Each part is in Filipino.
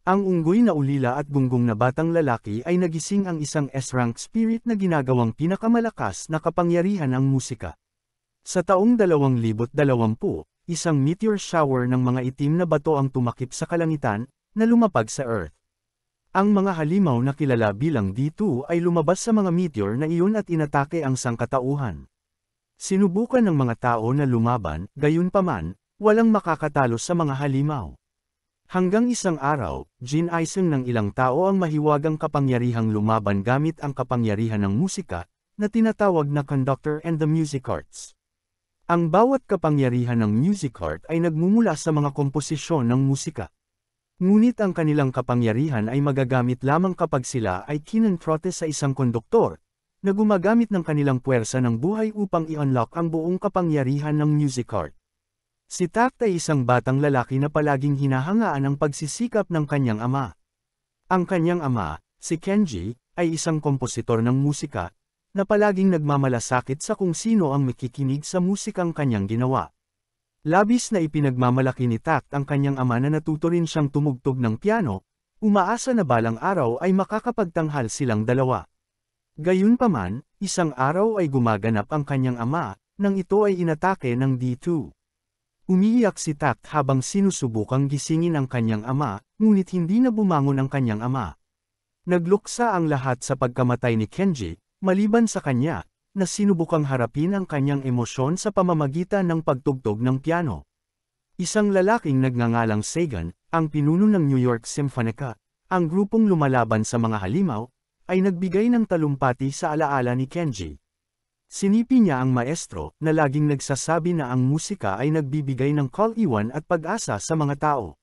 Ang unggoy na ulila at gunggong na batang lalaki ay nagising ang isang S-rank spirit na ginagawang pinakamalakas na kapangyarihan ng musika. Sa taong 2020, isang meteor shower ng mga itim na bato ang tumakip sa kalangitan, na lumapag sa Earth. Ang mga halimaw na kilala bilang D2 ay lumabas sa mga meteor na iyon at inatake ang sangkatauhan. Sinubukan ng mga tao na lumaban, gayunpaman, walang makakatalo sa mga halimaw. Hanggang isang araw, ginaisang ng ilang tao ang mahiwagang kapangyarihang lumaban gamit ang kapangyarihan ng musika, na tinatawag na conductor and the music arts. Ang bawat kapangyarihan ng music art ay nagmumula sa mga komposisyon ng musika. Ngunit ang kanilang kapangyarihan ay magagamit lamang kapag sila ay kinonfronte sa isang konduktor, na gumagamit ng kanilang puwersa ng buhay upang i-unlock ang buong kapangyarihan ng music art. Si Tact ay isang batang lalaki na palaging hinahangaan ang pagsisikap ng kanyang ama. Ang kanyang ama, si Kenji, ay isang kompositor ng musika, na palaging nagmamalasakit sa kung sino ang makikinig sa musikang kanyang ginawa. Labis na ipinagmamalaki ni Tact ang kanyang ama na natuto rin siyang tumugtog ng piano, umaasa na balang araw ay makakapagtanghal silang dalawa. Gayunpaman, isang araw ay gumaganap ang kanyang ama, nang ito ay inatake ng D2. Umiiyak si Tact habang sinusubukang gisingin ang kanyang ama, ngunit hindi na bumangon ang kanyang ama. Nagluksa ang lahat sa pagkamatay ni Kenji, maliban sa kanya, na sinubukang harapin ang kanyang emosyon sa pamamagitan ng pagtugtog ng piano. Isang lalaking nagngangalang Sagan, ang pinuno ng New York Symphonica, ang grupong lumalaban sa mga halimaw, ay nagbigay ng talumpati sa alaala ni Kenji. Sinipi niya ang maestro, na laging nagsasabi na ang musika ay nagbibigay ng kaliwan at pag-asa sa mga tao.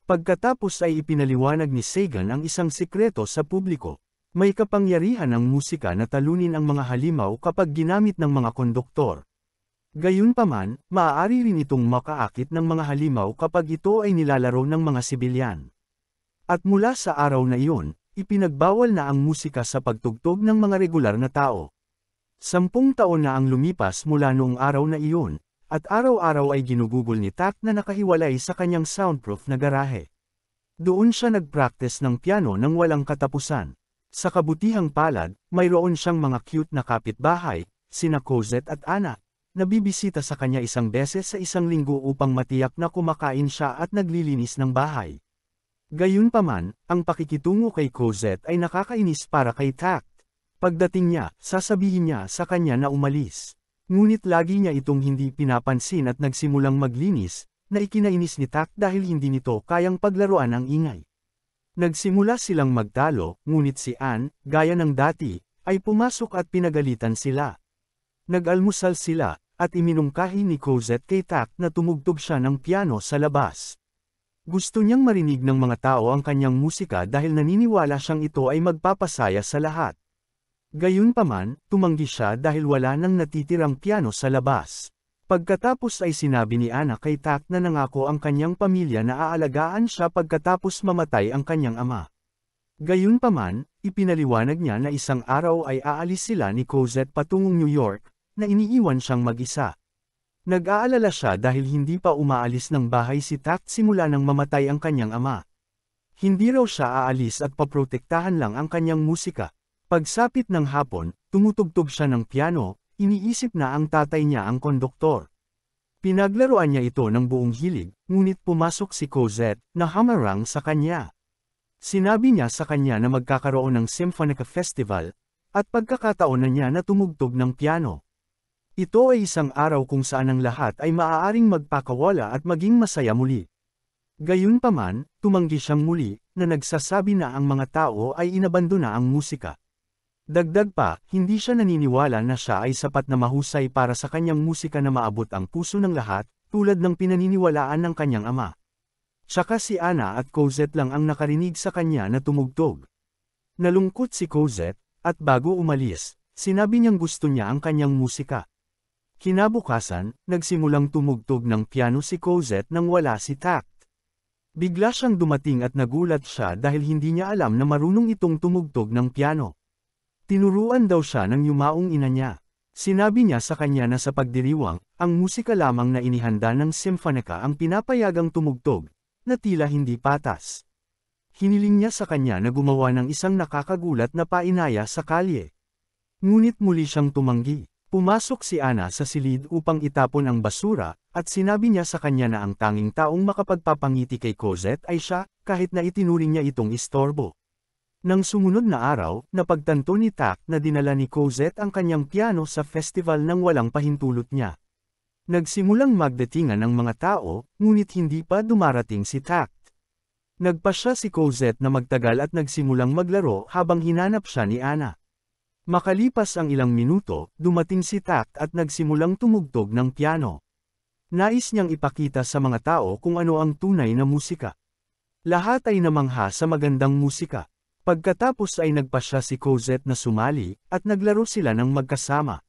Pagkatapos ay ipinaliwanag ni Sagan ang isang sikreto sa publiko. May kapangyarihan ang musika na talunin ang mga halimaw kapag ginamit ng mga konduktor. Gayunpaman, maaari rin itong makaakit ng mga halimaw kapag ito ay nilalaro ng mga sibilyan. At mula sa araw na iyon, ipinagbawal na ang musika sa pagtugtog ng mga regular na tao. 10 taon na ang lumipas mula noong araw na iyon, at araw-araw ay ginugugol ni Tact na nakahiwalay sa kanyang soundproof na garahe. Doon siya nagpractice ng piano nang walang katapusan. Sa kabutihang palad, mayroon siyang mga cute na kapitbahay, sina Cosette at Anna, na bibisita sa kanya isang beses sa isang linggo upang matiyak na kumakain siya at naglilinis ng bahay. Gayunpaman, ang pakikitungo kay Cosette ay nakakainis para kay Tact. Pagdating niya, sasabihin niya sa kanya na umalis. Ngunit lagi niya itong hindi pinapansin at nagsimulang maglinis, na ikinainis ni Tact dahil hindi nito kayang paglaruan ang ingay. Nagsimula silang magtalo, ngunit si Anne, gaya ng dati, ay pumasok at pinagalitan sila. Nag-almusal sila, at iminungkahi ni Cosette kay Tact na tumugtog siya ng piano sa labas. Gusto niyang marinig ng mga tao ang kanyang musika dahil naniniwala siyang ito ay magpapasaya sa lahat. Gayunpaman, tumanggi siya dahil wala nang natitirang piano sa labas. Pagkatapos ay sinabi ni Anna kay Tact na nangako ang kanyang pamilya na aalagaan siya pagkatapos mamatay ang kanyang ama. Gayunpaman, ipinaliwanag niya na isang araw ay aalis sila ni Cosette patungong New York, na iniiwan siyang mag-isa. Nag-aalala siya dahil hindi pa umaalis ng bahay si Tact simula nang mamatay ang kanyang ama. Hindi raw siya aalis at paprotektahan lang ang kanyang musika. Pagsapit ng hapon, tumutugtog siya ng piano, iniisip na ang tatay niya ang konduktor. Pinaglaruan niya ito ng buong hilig, ngunit pumasok si Cosette, na hamarang sa kanya. Sinabi niya sa kanya na magkakaroon ng Symphonica Festival, at pagkakataon na niya na tumugtog ng piano. Ito ay isang araw kung saan ang lahat ay maaaring magpakawala at maging masaya muli. Gayunpaman, tumanggi siyang muli, na nagsasabi na ang mga tao ay inabandona ang musika. Dagdag pa, hindi siya naniniwala na siya ay sapat na mahusay para sa kanyang musika na maabot ang puso ng lahat, tulad ng pinaniniwalaan ng kanyang ama. Tsaka si Anna at Cosette lang ang nakarinig sa kanya na tumugtog. Nalungkot si Cosette, at bago umalis, sinabi niyang gusto niya ang kanyang musika. Kinabukasan, nagsimulang tumugtog ng piano si Cosette nang wala si Tact. Bigla siyang dumating at nagulat siya dahil hindi niya alam na marunong itong tumugtog ng piano. Tinuruan daw siya ng yumaong ina niya. Sinabi niya sa kanya na sa pagdiriwang, ang musika lamang na inihanda ng Symphonica ang pinapayagang tumugtog, na tila hindi patas. Hiniling niya sa kanya na gumawa ng isang nakakagulat na painaya sa kalye. Ngunit muli siyang tumanggi. Pumasok si Ana sa silid upang itapon ang basura, at sinabi niya sa kanya na ang tanging taong makapagpapangiti kay Cosette ay siya, kahit na itinuring niya itong istorbo. Nang sumunod na araw, napagtanto ni Tak na dinala ni Cosette ang kanyang piano sa festival nang walang pahintulot niya. Nagsimulang magdatingan ang mga tao, ngunit hindi pa dumarating si Tak. Nagpasya si Cosette na magtagal at nagsimulang maglaro habang hinanap siya ni Ana. Makalipas ang ilang minuto, dumating si Tak at nagsimulang tumugtog ng piano. Nais niyang ipakita sa mga tao kung ano ang tunay na musika. Lahat ay namangha sa magandang musika. Pagkatapos ay nagpasya si Cosette na sumali, at naglaro sila ng magkasama.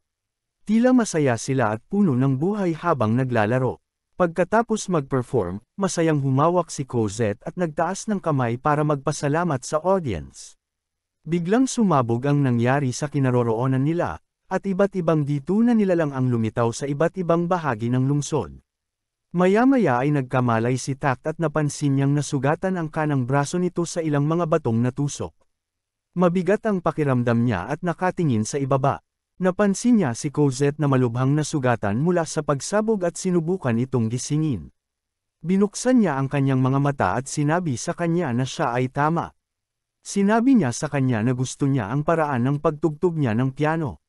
Tila masaya sila at puno ng buhay habang naglalaro. Pagkatapos mag-perform, masayang humawak si Cosette at nagtaas ng kamay para magpasalamat sa audience. Biglang sumabog ang nangyari sa kinaroroonan nila, at iba't ibang dito na nilalang ang lumitaw sa iba't ibang bahagi ng lungsod. Maya-maya ay nagkamalay si Tak at napansin niyang nasugatan ang kanang braso nito sa ilang mga batong natusok. Mabigat ang pakiramdam niya at nakatingin sa ibaba. Napansin niya si Cosette na malubhang nasugatan mula sa pagsabog at sinubukan itong gisingin. Binuksan niya ang kanyang mga mata at sinabi sa kanya na siya ay tama. Sinabi niya sa kanya na gusto niya ang paraan ng pagtugtog niya ng piano.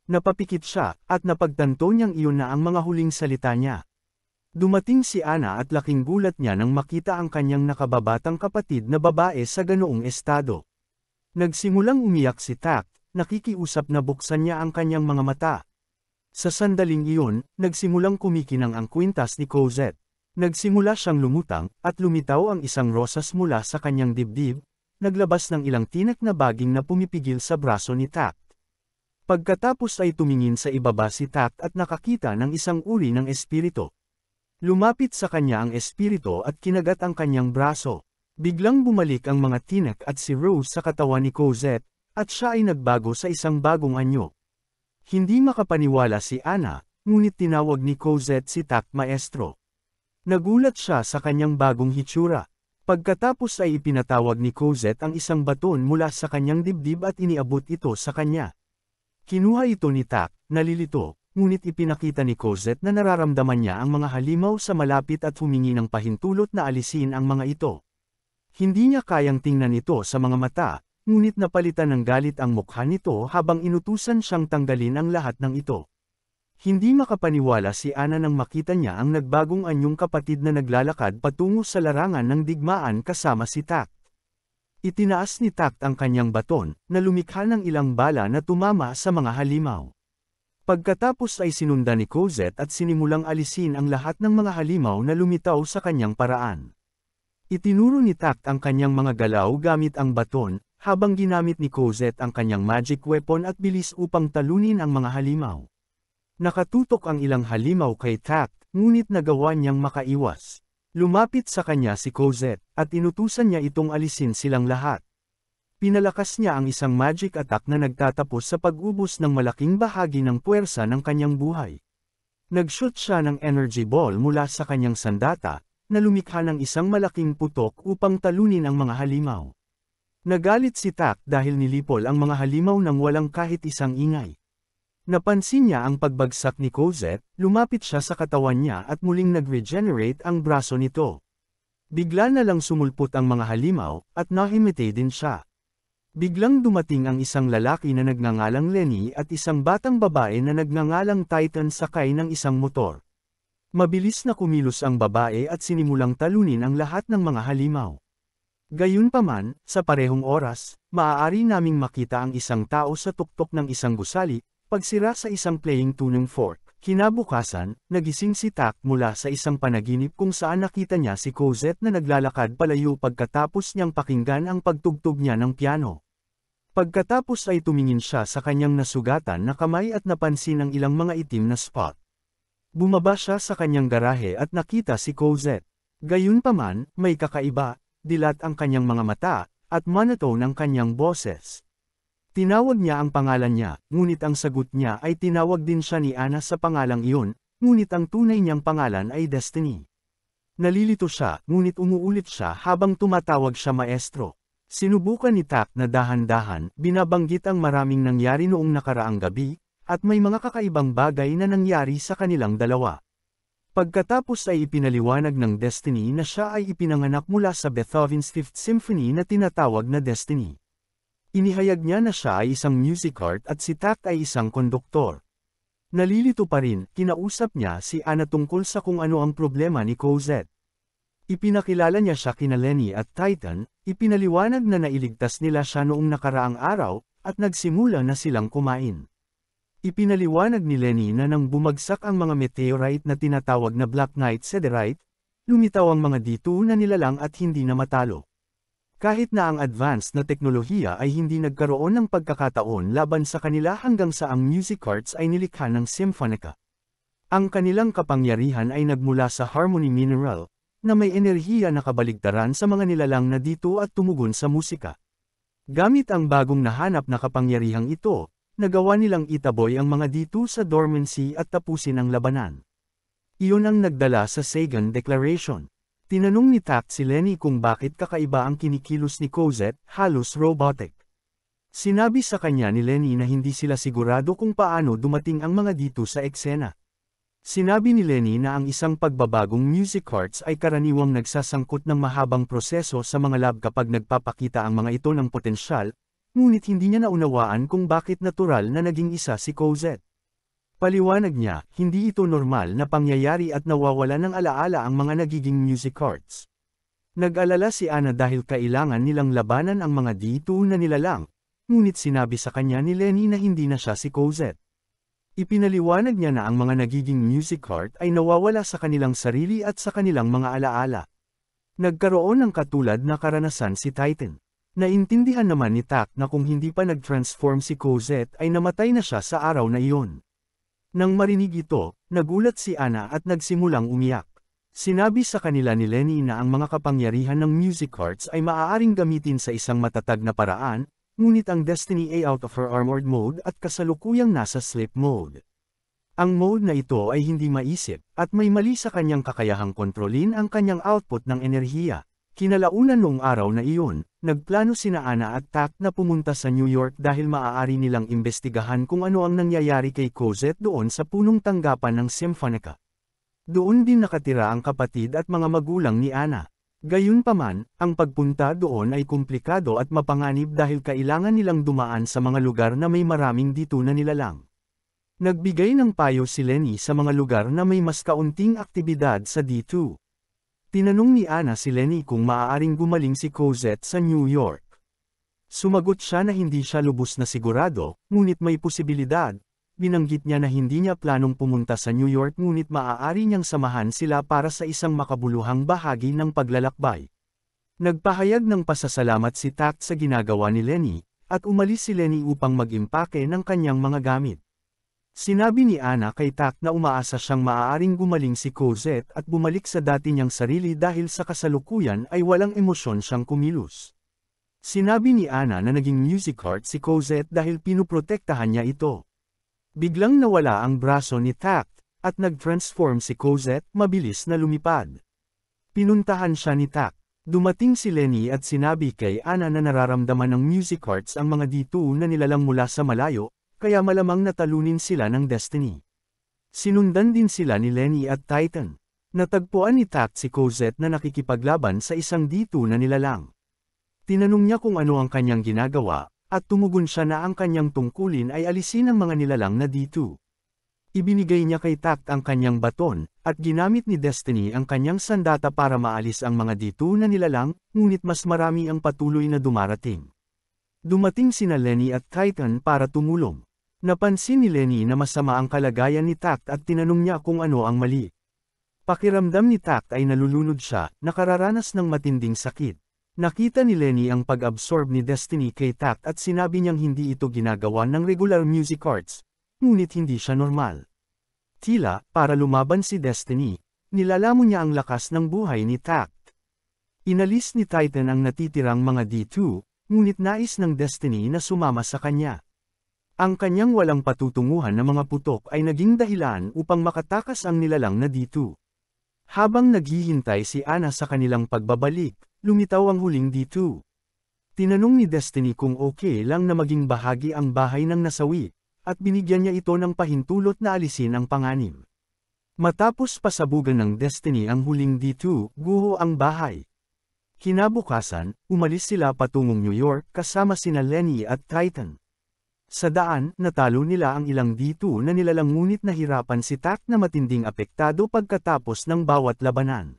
Napapikit siya, at napagtanto niyang iyon na ang mga huling salita niya. Dumating si Ana at laking gulat niya nang makita ang kanyang nakababatang kapatid na babae sa ganoong estado. Nagsimulang umiyak si Tak, nakikiusap na buksan niya ang kanyang mga mata. Sa sandaling iyon, nagsimulang kumikinang ang kwintas ni Cosette. Nagsimula siyang lumutang, at lumitaw ang isang rosas mula sa kanyang dibdib. Naglabas ng ilang tinak na baging na pumipigil sa braso ni Tak. Pagkatapos ay tumingin sa ibaba si Tak at nakakita ng isang uri ng espiritu. Lumapit sa kanya ang espiritu at kinagat ang kanyang braso. Biglang bumalik ang mga tinak at si Rose sa katawan ni Cosette, at siya ay nagbago sa isang bagong anyo. Hindi makapaniwala si Ana, ngunit tinawag ni Cosette si Tak maestro. Nagulat siya sa kanyang bagong hitsura. Pagkatapos ay ipinatawag ni Cosette ang isang baton mula sa kanyang dibdib at iniabot ito sa kanya. Kinuha ito ni Tak, nalilito, ngunit ipinakita ni Cosette na nararamdaman niya ang mga halimaw sa malapit at humingi ng pahintulot na alisin ang mga ito. Hindi niya kayang tingnan ito sa mga mata, ngunit napalitan ng galit ang mukha nito habang inutusan siyang tanggalin ang lahat ng ito. Hindi makapaniwala si Ana nang makita niya ang nagbagong anyong kapatid na naglalakad patungo sa larangan ng digmaan kasama si Tak. Itinaas ni Tak ang kanyang baton, na lumikha ng ilang bala na tumama sa mga halimaw. Pagkatapos ay sinundan ni Cosette at sinimulang alisin ang lahat ng mga halimaw na lumitaw sa kanyang paraan. Itinuro ni Tak ang kanyang mga galaw gamit ang baton, habang ginamit ni Cosette ang kanyang magic weapon at bilis upang talunin ang mga halimaw. Nakatutok ang ilang halimaw kay Tak, ngunit nagawa niyang makaiwas. Lumapit sa kanya si Cosette, at inutusan niya itong alisin silang lahat. Pinalakas niya ang isang magic attack na nagtatapos sa pag-ubos ng malaking bahagi ng puwersa ng kanyang buhay. Nag-shoot siya ng energy ball mula sa kanyang sandata, na lumikha ng isang malaking putok upang talunin ang mga halimaw. Nagalit si Tak dahil nilipol ang mga halimaw nang walang kahit isang ingay. Napansin niya ang pagbagsak ni Cosette, lumapit siya sa katawan niya at muling nag-regenerate ang braso nito. Bigla na lang sumulpot ang mga halimaw, at nahimite din siya. Biglang dumating ang isang lalaki na nagngangalang Lenny at isang batang babae na nagngangalang Titan sakay ng isang motor. Mabilis na kumilos ang babae at sinimulang talunin ang lahat ng mga halimaw. Gayunpaman, sa parehong oras, maaari naming makita ang isang tao sa tuktok ng isang gusali, pagsira sa isang playing tunong fork. Kinabukasan, nagising si Tak mula sa isang panaginip kung saan nakita niya si Cosette na naglalakad palayo pagkatapos niyang pakinggan ang pagtugtog niya ng piano. Pagkatapos ay tumingin siya sa kanyang nasugatan na kamay at napansin ang ilang mga itim na spot. Bumaba siya sa kanyang garahe at nakita si Cosette. Gayunpaman, may kakaiba, dilat ang kanyang mga mata, at monotone ang kanyang boses. Tinawag niya ang pangalan niya, ngunit ang sagot niya ay tinawag din siya ni Ana sa pangalang iyon, ngunit ang tunay niyang pangalan ay Destiny. Nalilito siya, ngunit umuulit siya habang tumatawag siya maestro. Sinubukan ni Tak na dahan-dahan, binabanggit ang maraming nangyari noong nakaraang gabi, at may mga kakaibang bagay na nangyari sa kanilang dalawa. Pagkatapos ay ipinaliwanag ng Destiny na siya ay ipinanganak mula sa Beethoven's Fifth Symphony na tinatawag na Destiny. Inihayag niya na siya ay isang music art at si Tak ay isang konduktor. Nalilito pa rin, kinausap niya si Anna tungkol sa kung ano ang problema ni Cosette. Ipinakilala niya siya kina Lenny at Titan, ipinaliwanag na nailigtas nila siya noong nakaraang araw, at nagsimula na silang kumain. Ipinaliwanag ni Lenny na nang bumagsak ang mga meteorite na tinatawag na Black Knight Siderite, lumitaw ang mga D2 na nilalang at hindi na matalo. Kahit na ang advanced na teknolohiya ay hindi nagkaroon ng pagkakataon laban sa kanila hanggang sa ang music arts ay nilikha ng Symphonica. Ang kanilang kapangyarihan ay nagmula sa Harmony Mineral, na may enerhiya na kabaligtaran sa mga nilalang na dito at tumugon sa musika. Gamit ang bagong nahanap na kapangyarihang ito, nagawa nilang itaboy ang mga dito sa dormancy at tapusin ang labanan. Iyon ang nagdala sa Sagan Declaration. Tinanong ni Tak si Lenny kung bakit kakaiba ang kinikilos ni Cosette, halos robotic. Sinabi sa kanya ni Lenny na hindi sila sigurado kung paano dumating ang mga dito sa eksena. Sinabi ni Lenny na ang isang pagbabagong music arts ay karaniwang nagsasangkot ng mahabang proseso sa mga lab kapag nagpapakita ang mga ito ng potensyal, ngunit hindi niya naunawaan kung bakit natural na naging isa si Cosette. Paliwanag niya, hindi ito normal na pangyayari at nawawala ng alaala ang mga nagiging music arts. Nag-alala si Anna dahil kailangan nilang labanan ang mga D2 na nilalang, ngunit sinabi sa kanya ni Lenny na hindi na siya si Cosette. Ipinaliwanag niya na ang mga nagiging music art ay nawawala sa kanilang sarili at sa kanilang mga alaala. Nagkaroon ng katulad na karanasan si Titan. Naintindihan naman ni Tak na kung hindi pa nag-transform si Cosette ay namatay na siya sa araw na iyon. Nang marinig ito, nagulat si Anna at nagsimulang umiyak. Sinabi sa kanila ni Lenny na ang mga kapangyarihan ng music arts ay maaaring gamitin sa isang matatag na paraan, ngunit ang Destiny ay out of her armored mode at kasalukuyang nasa sleep mode. Ang mode na ito ay hindi maisip, at may mali sa kanyang kakayahang kontrolin ang kanyang output ng enerhiya. Kinalaunan noong araw na iyon, nagplano sina Anna at Tak na pumunta sa New York dahil maaari nilang imbestigahan kung ano ang nangyayari kay Cosette doon sa punong tanggapan ng Symphonica. Doon din nakatira ang kapatid at mga magulang ni Anna. Gayunpaman, ang pagpunta doon ay komplikado at mapanganib dahil kailangan nilang dumaan sa mga lugar na may maraming dito na nilalang. Nagbigay ng payo si Lenny sa mga lugar na may mas kaunting aktibidad sa D2. Tinanong ni Anna si Lenny kung maaaring gumaling si Cosette sa New York. Sumagot siya na hindi siya lubos na sigurado, ngunit may posibilidad. Binanggit niya na hindi niya planong pumunta sa New York ngunit maaari niyang samahan sila para sa isang makabuluhang bahagi ng paglalakbay. Nagpahayag ng pasasalamat si Tak sa ginagawa ni Lenny, at umalis si Lenny upang mag-impake ng kanyang mga gamit. Sinabi ni Anna kay Tak na umaasa siyang maaaring gumaling si Cosette at bumalik sa dati niyang sarili dahil sa kasalukuyan ay walang emosyon siyang kumilos. Sinabi ni Anna na naging music art si Cosette dahil pinuprotektahan niya ito. Biglang nawala ang braso ni Tak, at nag-transform si Cosette, mabilis na lumipad. Pinuntahan siya ni Tak. Dumating si Lenny at sinabi kay Anna na nararamdaman ng music arts ang mga D2 na nilalang mula sa malayo, kaya malamang natalunin sila ng Destiny. Sinundan din sila ni Lenny at Titan. Natagpuan ni Tak si Cosette na nakikipaglaban sa isang D2 na nilalang. Tinanong niya kung ano ang kanyang ginagawa, at tumugon siya na ang kanyang tungkulin ay alisin ang mga nilalang na D2. Ibinigay niya kay Tak ang kanyang baton, at ginamit ni Destiny ang kanyang sandata para maalis ang mga D2 na nilalang, ngunit mas marami ang patuloy na dumarating. Dumating sina Lenny at Titan para tumulong. Napansin ni Lenny na masama ang kalagayan ni Tak at tinanong niya kung ano ang mali. Pakiramdam ni Tak ay nalulunod siya, nakararanas ng matinding sakit. Nakita ni Lenny ang pag-absorb ni Destiny kay Tak at sinabi niyang hindi ito ginagawa ng regular music arts, ngunit hindi siya normal. Tila, para lumaban si Destiny, nilalamon niya ang lakas ng buhay ni Tak. Inalis ni Titan ang natitirang mga D2, ngunit nais ng Destiny na sumama sa kanya. Ang kanyang walang patutunguhan na mga putok ay naging dahilan upang makatakas ang nilalang na D2. Habang naghihintay si Anna sa kanilang pagbabalik, lumitaw ang huling D2. Tinanong ni Destiny kung okay lang na maging bahagi ang bahay ng nasawi, at binigyan niya ito ng pahintulot na alisin ang panganib. Matapos pasabugan ng Destiny ang huling D2, guho ang bahay. Kinabukasan, umalis sila patungong New York kasama sina Lenny at Titan. Sa daan, natalo nila ang ilang D2 na nilalang ngunit nahirapan si Tak na matinding apektado pagkatapos ng bawat labanan.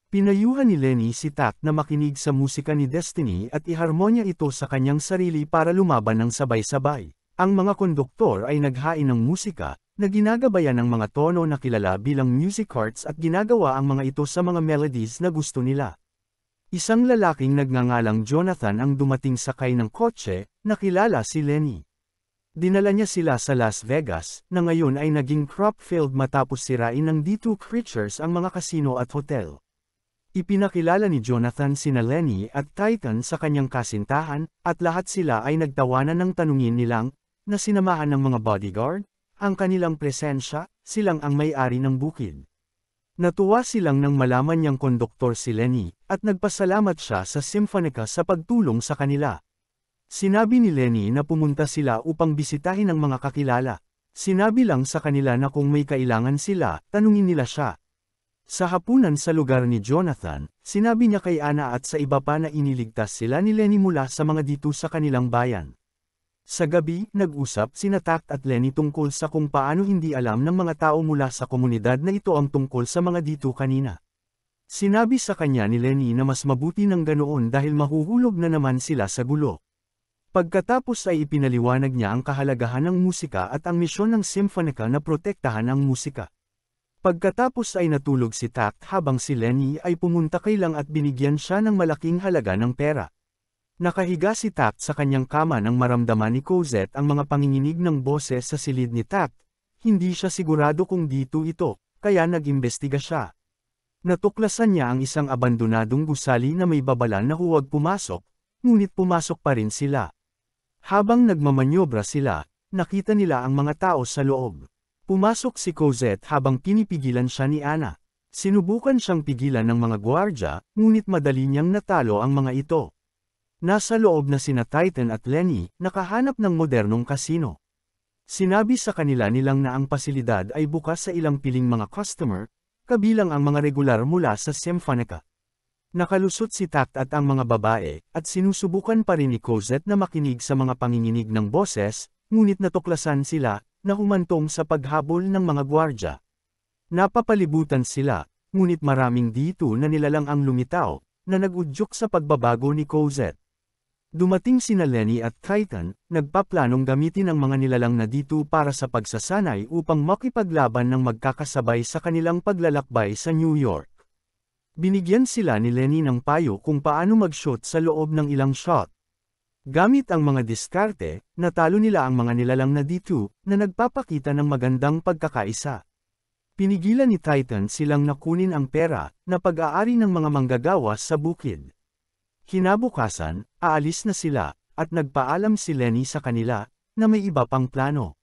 Pinayuhan ni Lenny si Tak na makinig sa musika ni Destiny at iharmonya ito sa kanyang sarili para lumaban ng sabay-sabay. Ang mga konduktor ay naghain ng musika, na ginagabayan ng mga tono na kilala bilang music charts at ginagawa ang mga ito sa mga melodies na gusto nila. Isang lalaking nagngangalang Jonathan ang dumating sakay ng kotse, na kilala si Lenny. Dinala niya sila sa Las Vegas, na ngayon ay naging crop-filled matapos sirain ng D2 Creatures ang mga kasino at hotel. Ipinakilala ni Jonathan sina Lenny at Titan sa kanyang kasintahan, at lahat sila ay nagtawanan ng tanungin nilang, na sinamahan ng mga bodyguard, ang kanilang presensya, silang ang may-ari ng bukid. Natuwa silang nang malaman niyang konduktor si Lenny, at nagpasalamat siya sa Symphonica sa pagtulong sa kanila. Sinabi ni Lenny na pumunta sila upang bisitahin ang mga kakilala. Sinabi lang sa kanila na kung may kailangan sila, tanungin nila siya. Sa hapunan sa lugar ni Jonathan, sinabi niya kay Anna at sa iba pa na iniligtas sila ni Lenny mula sa mga dito sa kanilang bayan. Sa gabi, nag-usap sina Tak at Lenny tungkol sa kung paano hindi alam ng mga tao mula sa komunidad na ito ang tungkol sa mga dito kanina. Sinabi sa kanya ni Lenny na mas mabuti ng ganoon dahil mahuhulog na naman sila sa gulo. Pagkatapos ay ipinaliwanag niya ang kahalagahan ng musika at ang misyon ng Symphonica na protektahan ang musika. Pagkatapos ay natulog si Tak habang si Lenny ay pumunta kay Lang at binigyan siya ng malaking halaga ng pera. Nakahiga si Tak sa kanyang kama nang maramdaman ni Cosette ang mga panginginig ng boses sa silid ni Tak. Hindi siya sigurado kung dito ito, kaya nag-imbestiga siya. Natuklasan niya ang isang abandonadong gusali na may babala na huwag pumasok, ngunit pumasok pa rin sila. Habang nagmamanyobra sila, nakita nila ang mga tao sa loob. Pumasok si Cosette habang pinipigilan siya ni Anna. Sinubukan siyang pigilan ng mga gwardya, ngunit madali niyang natalo ang mga ito. Nasa loob na sina Titan at Lenny, nakahanap ng modernong kasino. Sinabi sa kanila nilang na ang pasilidad ay bukas sa ilang piling mga customer, kabilang ang mga regular mula sa Symphonica. Nakalusot si Tak at ang mga babae, at sinusubukan pa rin ni Cosette na makinig sa mga panginginig ng boses, ngunit natuklasan sila, na humantong sa paghabol ng mga gwardya. Napapalibutan sila, ngunit maraming dito na nilalang ang lumitaw, na nag-udyok sa pagbabago ni Cosette. Dumating sina Lenny at Titan, nagpaplanong gamitin ang mga nilalang na dito para sa pagsasanay upang makipaglaban ng magkakasabay sa kanilang paglalakbay sa New York. Binigyan sila ni Lenny ng payo kung paano mag-shoot sa loob ng ilang shot. Gamit ang mga diskarte, natalo nila ang mga nilalang na D2 na nagpapakita ng magandang pagkakaisa. Pinigilan ni Titan silang nakunin ang pera na pag-aari ng mga manggagawa sa bukid. Kinabukasan, aalis na sila, at nagpaalam si Lenny sa kanila na may iba pang plano.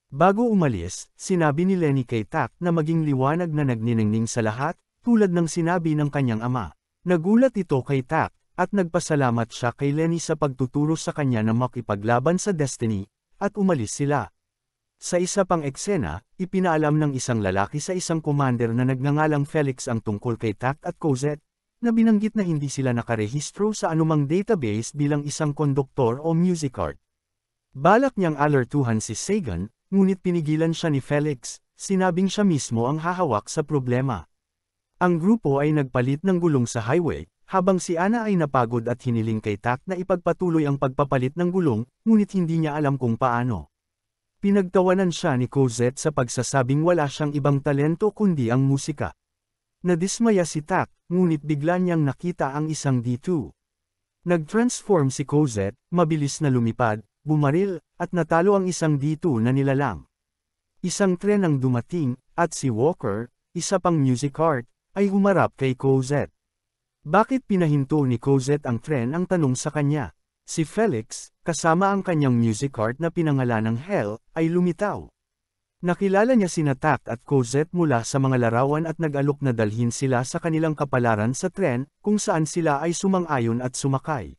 Bago umalis, sinabi ni Lenny kay Tak na maging liwanag na nagniningning sa lahat, tulad ng sinabi ng kanyang ama. Nagulat ito kay Tak, at nagpasalamat siya kay Lenny sa pagtuturo sa kanya na makipaglaban sa Destiny, at umalis sila. Sa isa pang eksena, ipinaalam ng isang lalaki sa isang commander na nagngangalang Felix ang tungkol kay Tak at Cosette, na binanggit na hindi sila nakarehistro sa anumang database bilang isang konduktor o music art. Balak niyang alertuhan si Sagan, ngunit pinigilan siya ni Felix, sinabing siya mismo ang hahawak sa problema. Ang grupo ay nagpalit ng gulong sa highway, habang si Anna ay napagod at hiniling kay Tak na ipagpatuloy ang pagpapalit ng gulong, ngunit hindi niya alam kung paano. Pinagtawanan siya ni Cosette sa pagsasabing wala siyang ibang talento kundi ang musika. Nadismaya si Tak, ngunit bigla niyang nakita ang isang D2. Nag-transform si Cosette, mabilis na lumipad, bumaril, at natalo ang isang D2 na nilalang. Isang tren ang dumating, at si Walker, isa pang music art, ay humarap kay Cosette. Bakit pinahinto ni Cosette ang tren ang tanong sa kanya? Si Felix, kasama ang kanyang music art na pinangalan ng Hell, ay lumitaw. Nakilala niya sina Tak at Cosette mula sa mga larawan at nag-alok na dalhin sila sa kanilang kapalaran sa tren, kung saan sila ay sumang-ayon at sumakay.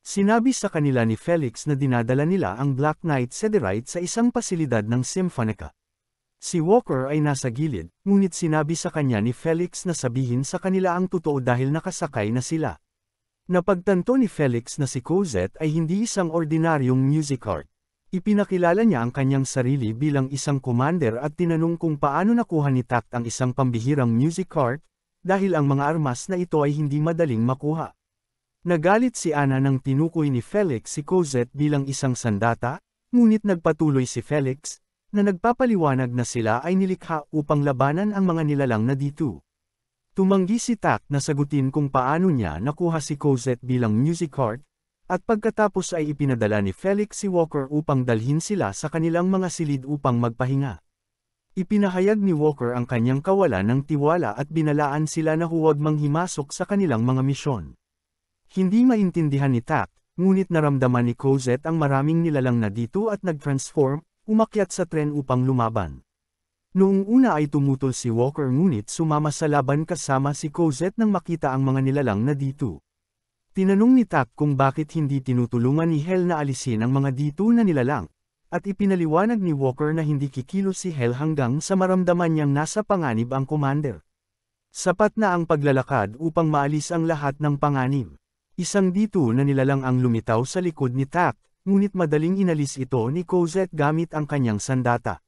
Sinabi sa kanila ni Felix na dinadala nila ang Black Knight Sederite sa isang pasilidad ng Symphonica. Si Walker ay nasa gilid, ngunit sinabi sa kanya ni Felix na sabihin sa kanila ang totoo dahil nakasakay na sila. Napagtanto ni Felix na si Cosette ay hindi isang ordinaryong music cart. Ipinakilala niya ang kanyang sarili bilang isang commander at tinanong kung paano nakuha ni Tact ang isang pambihirang music cart, dahil ang mga armas na ito ay hindi madaling makuha. Nagalit si Anna nang tinukoy ni Felix si Cosette bilang isang sandata, ngunit nagpatuloy si Felix, na nagpapaliwanag na sila ay nilikha upang labanan ang mga nilalang na D2. Tumanggi si Tact na sagutin kung paano niya nakuha si Cosette bilang music cart, at pagkatapos ay ipinadala ni Felix si Walker upang dalhin sila sa kanilang mga silid upang magpahinga. Ipinahayag ni Walker ang kanyang kawalan ng tiwala at binalaan sila na huwag manghimasok sa kanilang mga misyon. Hindi maintindihan ni Tact, ngunit naramdaman ni Cosette ang maraming nilalang na dito at nag-transform, umakyat sa tren upang lumaban. Noong una ay tumutol si Walker ngunit sumama sa laban kasama si Cosette nang makita ang mga nilalang na dito. Tinanong ni Tact kung bakit hindi tinutulungan ni Hel na alisin ang mga dito na nilalang, at ipinaliwanag ni Walker na hindi kikilos si Hel hanggang sa maramdaman niyang nasa panganib ang commander. Sapat na ang paglalakad upang maalis ang lahat ng panganib. Isang dito na nilalang ang lumitaw sa likod ni Tact, ngunit madaling inalis ito ni Cosette gamit ang kanyang sandata.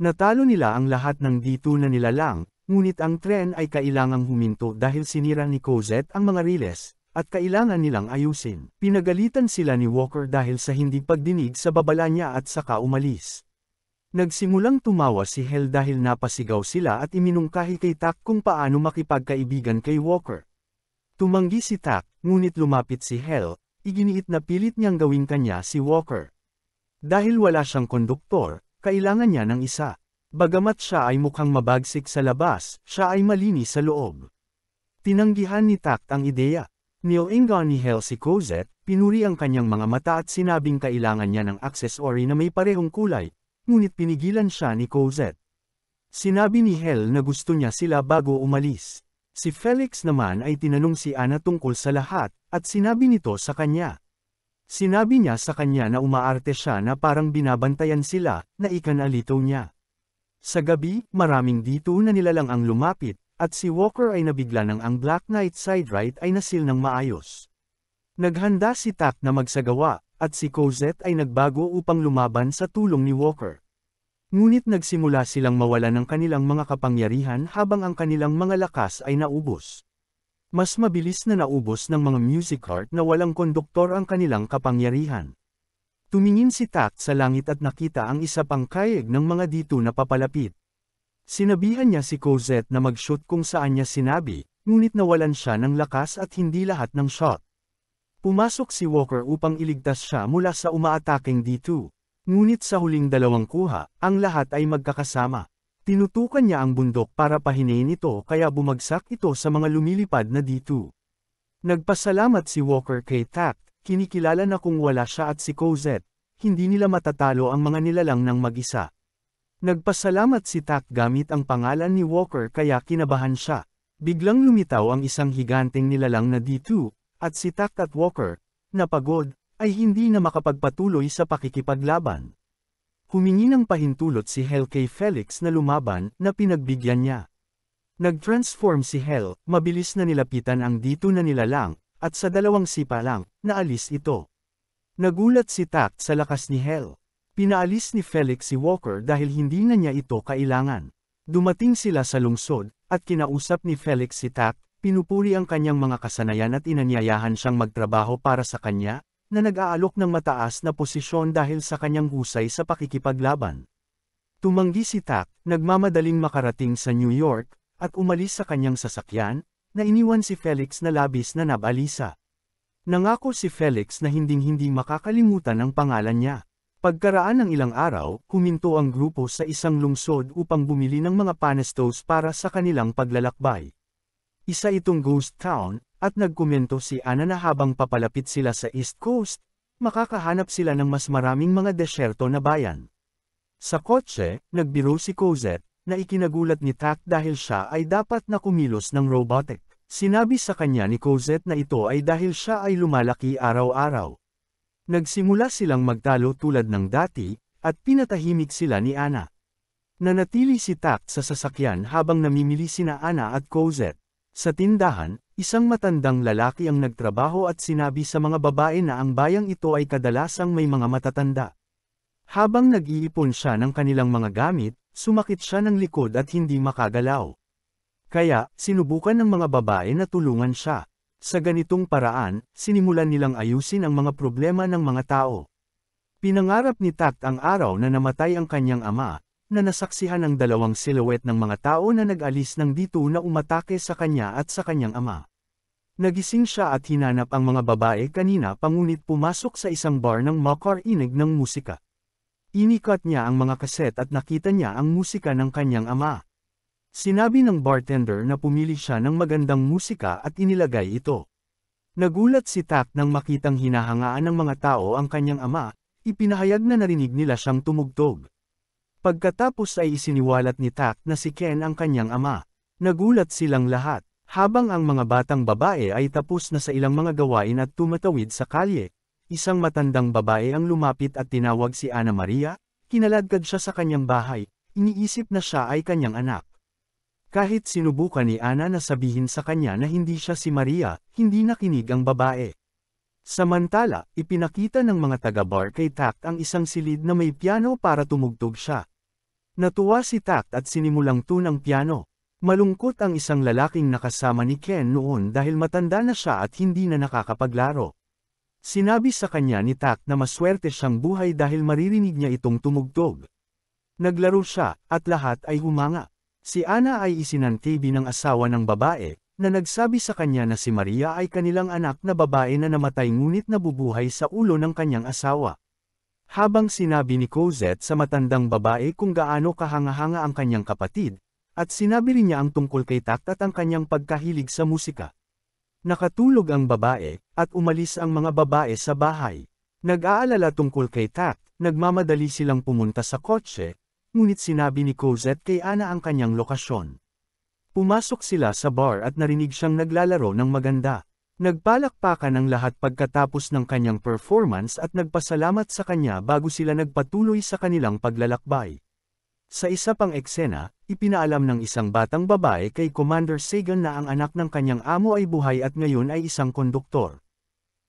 Natalo nila ang lahat ng dito na nilalang, ngunit ang tren ay kailangang huminto dahil sinira ni Cosette ang mga riles, at kailangan nilang ayusin. Pinagalitan sila ni Walker dahil sa hindi pagdinig sa babala niya at saka umalis. Nagsimulang tumawa si Hel dahil napasigaw sila at iminungkahi kay Tact kung paano makipagkaibigan kay Walker. Tumanggi si Tact, ngunit lumapit si Hel, iginiit na pilit niyang gawing kanya si Walker. Dahil wala siyang konduktor, kailangan niya ng isa. Bagamat siya ay mukhang mabagsik sa labas, siya ay malinis sa loob. Tinanggihan ni Tact ang ideya. Nilaingan ni Hel si Cosette, pinuri ang kanyang mga mata at sinabing kailangan niya ng aksesory na may parehong kulay, ngunit pinigilan siya ni Cosette. Sinabi ni Hel na gusto niya sila bago umalis. Si Felix naman ay tinanong si Anna tungkol sa lahat, at sinabi nito sa kanya. Sinabi niya sa kanya na umaarte siya na parang binabantayan sila, na ikanalitaw niya. Sa gabi, maraming dito na nilalang ang lumapit, at si Walker ay nabigla nang ang Black Knight Sederite ay nasil ng maayos. Naghanda si Tact na magsagawa, at si Cosette ay nagbago upang lumaban sa tulong ni Walker. Ngunit nagsimula silang mawala ng kanilang mga kapangyarihan habang ang kanilang mga lakas ay naubos. Mas mabilis na naubos ng mga music cart na walang konduktor ang kanilang kapangyarihan. Tumingin si Tact sa langit at nakita ang isa pang kayeg ng mga dito na papalapit. Sinabihan niya si Cosette na mag-shoot kung saan niya sinabi, ngunit nawalan siya ng lakas at hindi lahat ng shot. Pumasok si Walker upang iligtas siya mula sa umaataking D2. Ngunit sa huling dalawang kuha, ang lahat ay magkakasama. Tinutukan niya ang bundok para pahinayin ito kaya bumagsak ito sa mga lumilipad na D2. Nagpasalamat si Walker kay Tact, kinikilala na kung wala siya at si Cosette, hindi nila matatalo ang mga nilalang ng mag-isa. Nagpasalamat si Tact gamit ang pangalan ni Walker kaya kinabahan siya. Biglang lumitaw ang isang higanteng nilalang na D2, at si Tact at Walker, na pagod, ay hindi na makapagpatuloy sa pakikipaglaban. Humingi ng pahintulot si Hel kay Felix na lumaban, na pinagbigyan niya. Nag-transform si Hel, mabilis na nilapitan ang D2 na nilalang, at sa dalawang sipa lang, naalis ito. Nagulat si Tact sa lakas ni Hel. Pinaalis ni Felix si Walker dahil hindi na niya ito kailangan. Dumating sila sa lungsod, at kinausap ni Felix si Tact, pinupuri ang kanyang mga kasanayan at inanyayahan siyang magtrabaho para sa kanya, na nag-aalok ng mataas na posisyon dahil sa kanyang husay sa pakikipaglaban. Tumanggi si Tact, nagmamadaling makarating sa New York, at umalis sa kanyang sasakyan, na iniwan si Felix na labis na nabalisa. Nangako si Felix na hinding-hindi makakalimutan ang pangalan niya. Pagkaraan ng ilang araw, huminto ang grupo sa isang lungsod upang bumili ng mga panestos para sa kanilang paglalakbay. Isa itong ghost town, at nagkomento si Anna na habang papalapit sila sa East Coast, makakahanap sila ng mas maraming mga desyerto na bayan. Sa kotse, nagbiro si Cosette, na ikinagulat ni Tact dahil siya ay dapat na kumilos ng robotic. Sinabi sa kanya ni Cosette na ito ay dahil siya ay lumalaki araw-araw. Nagsimula silang magtalo tulad ng dati, at pinatahimik sila ni Anna. Nanatili si Tact sa sasakyan habang namimili sina Anna at Cosette. Sa tindahan, isang matandang lalaki ang nagtrabaho at sinabi sa mga babae na ang bayang ito ay kadalasang may mga matatanda. Habang nag-iipon siya ng kanilang mga gamit, sumakit siya ng likod at hindi makagalaw. Kaya, sinubukan ng mga babae na tulungan siya. Sa ganitong paraan, sinimulan nilang ayusin ang mga problema ng mga tao. Pinangarap ni Tact ang araw na namatay ang kanyang ama, na nasaksihan ang dalawang silhouette ng mga tao na nag-alis ng dito na umatake sa kanya at sa kanyang ama. Nagising siya at hinanap ang mga babae kanina ngunit pumasok sa isang bar ng makarinig ng musika. Inikat niya ang mga kaset at nakita niya ang musika ng kanyang ama. Sinabi ng bartender na pumili siya ng magandang musika at inilagay ito. Nagulat si Tact nang makitang hinahangaan ng mga tao ang kanyang ama, ipinahayag na narinig nila siyang tumugtog. Pagkatapos ay isiniwalat ni Tact na si Ken ang kanyang ama. Nagulat silang lahat, habang ang mga batang babae ay tapos na sa ilang mga gawain at tumatawid sa kalye. Isang matandang babae ang lumapit at tinawag si Ana Maria, kinaladkad siya sa kanyang bahay, iniisip na siya ay kanyang anak. Kahit sinubukan ni Ana na sabihin sa kanya na hindi siya si Maria, hindi nakinig ang babae. Samantala, ipinakita ng mga taga-bar kay Tact ang isang silid na may piano para tumugtog siya. Natuwa si Tact at sinimulang tunang piano. Malungkot ang isang lalaking nakasama ni Ken noon dahil matanda na siya at hindi na nakakapaglaro. Sinabi sa kanya ni Tact na maswerte siyang buhay dahil maririnig niya itong tumugtog. Naglaro siya, at lahat ay humanga. Si Ana ay isinantibi ng asawa ng babae, na nagsabi sa kanya na si Maria ay kanilang anak na babae na namatay ngunit nabubuhay sa ulo ng kanyang asawa. Habang sinabi ni Cosette sa matandang babae kung gaano kahanga-hanga ang kanyang kapatid, at sinabi rin niya ang tungkol kay Tact at ang kanyang pagkahilig sa musika. Nakatulog ang babae, at umalis ang mga babae sa bahay. Nag-aalala tungkol kay Tact, nagmamadali silang pumunta sa kotse, ngunit sinabi ni Cosette kay Ana ang kanyang lokasyon. Pumasok sila sa bar at narinig siyang naglalaro ng maganda. Nagpalakpakan ang lahat pagkatapos ng kanyang performance at nagpasalamat sa kanya bago sila nagpatuloy sa kanilang paglalakbay. Sa isa pang eksena, ipinaalam ng isang batang babae kay Commander Sagan na ang anak ng kanyang amo ay buhay at ngayon ay isang konduktor.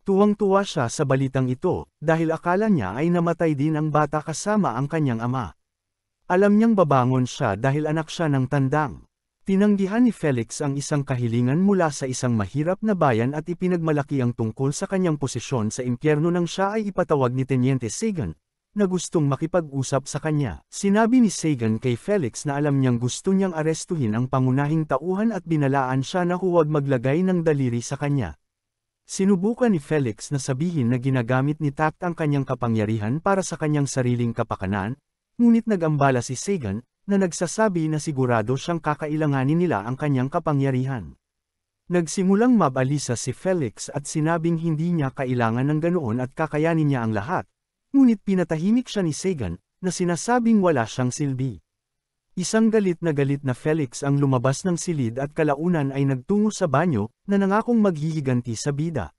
Tuwang-tuwa siya sa balitang ito, dahil akala niya ay namatay din ang bata kasama ang kanyang ama. Alam niyang babangon siya dahil anak siya ng tandang. Tinanggihan ni Felix ang isang kahilingan mula sa isang mahirap na bayan at ipinagmalaki ang tungkol sa kanyang posisyon sa impyerno nang siya ay ipatawag ni Teniente Sagan, na gustong makipag-usap sa kanya. Sinabi ni Sagan kay Felix na alam niyang gusto niyang arestuhin ang pangunahing tauhan at binalaan siya na huwag maglagay ng daliri sa kanya. Sinubukan ni Felix na sabihin na ginagamit ni Tact ang kanyang kapangyarihan para sa kanyang sariling kapakanan, ngunit nag-ambala si Sagan, na nagsasabi na sigurado siyang kakailanganin nila ang kanyang kapangyarihan. Nagsimulang mabalisa si Felix at sinabing hindi niya kailangan ng ganoon at kakayanin niya ang lahat, ngunit pinatahimik siya ni Sagan, na sinasabing wala siyang silbi. Isang galit na Felix ang lumabas ng silid at kalaunan ay nagtungo sa banyo, na nangakong maghihiganti sa bida.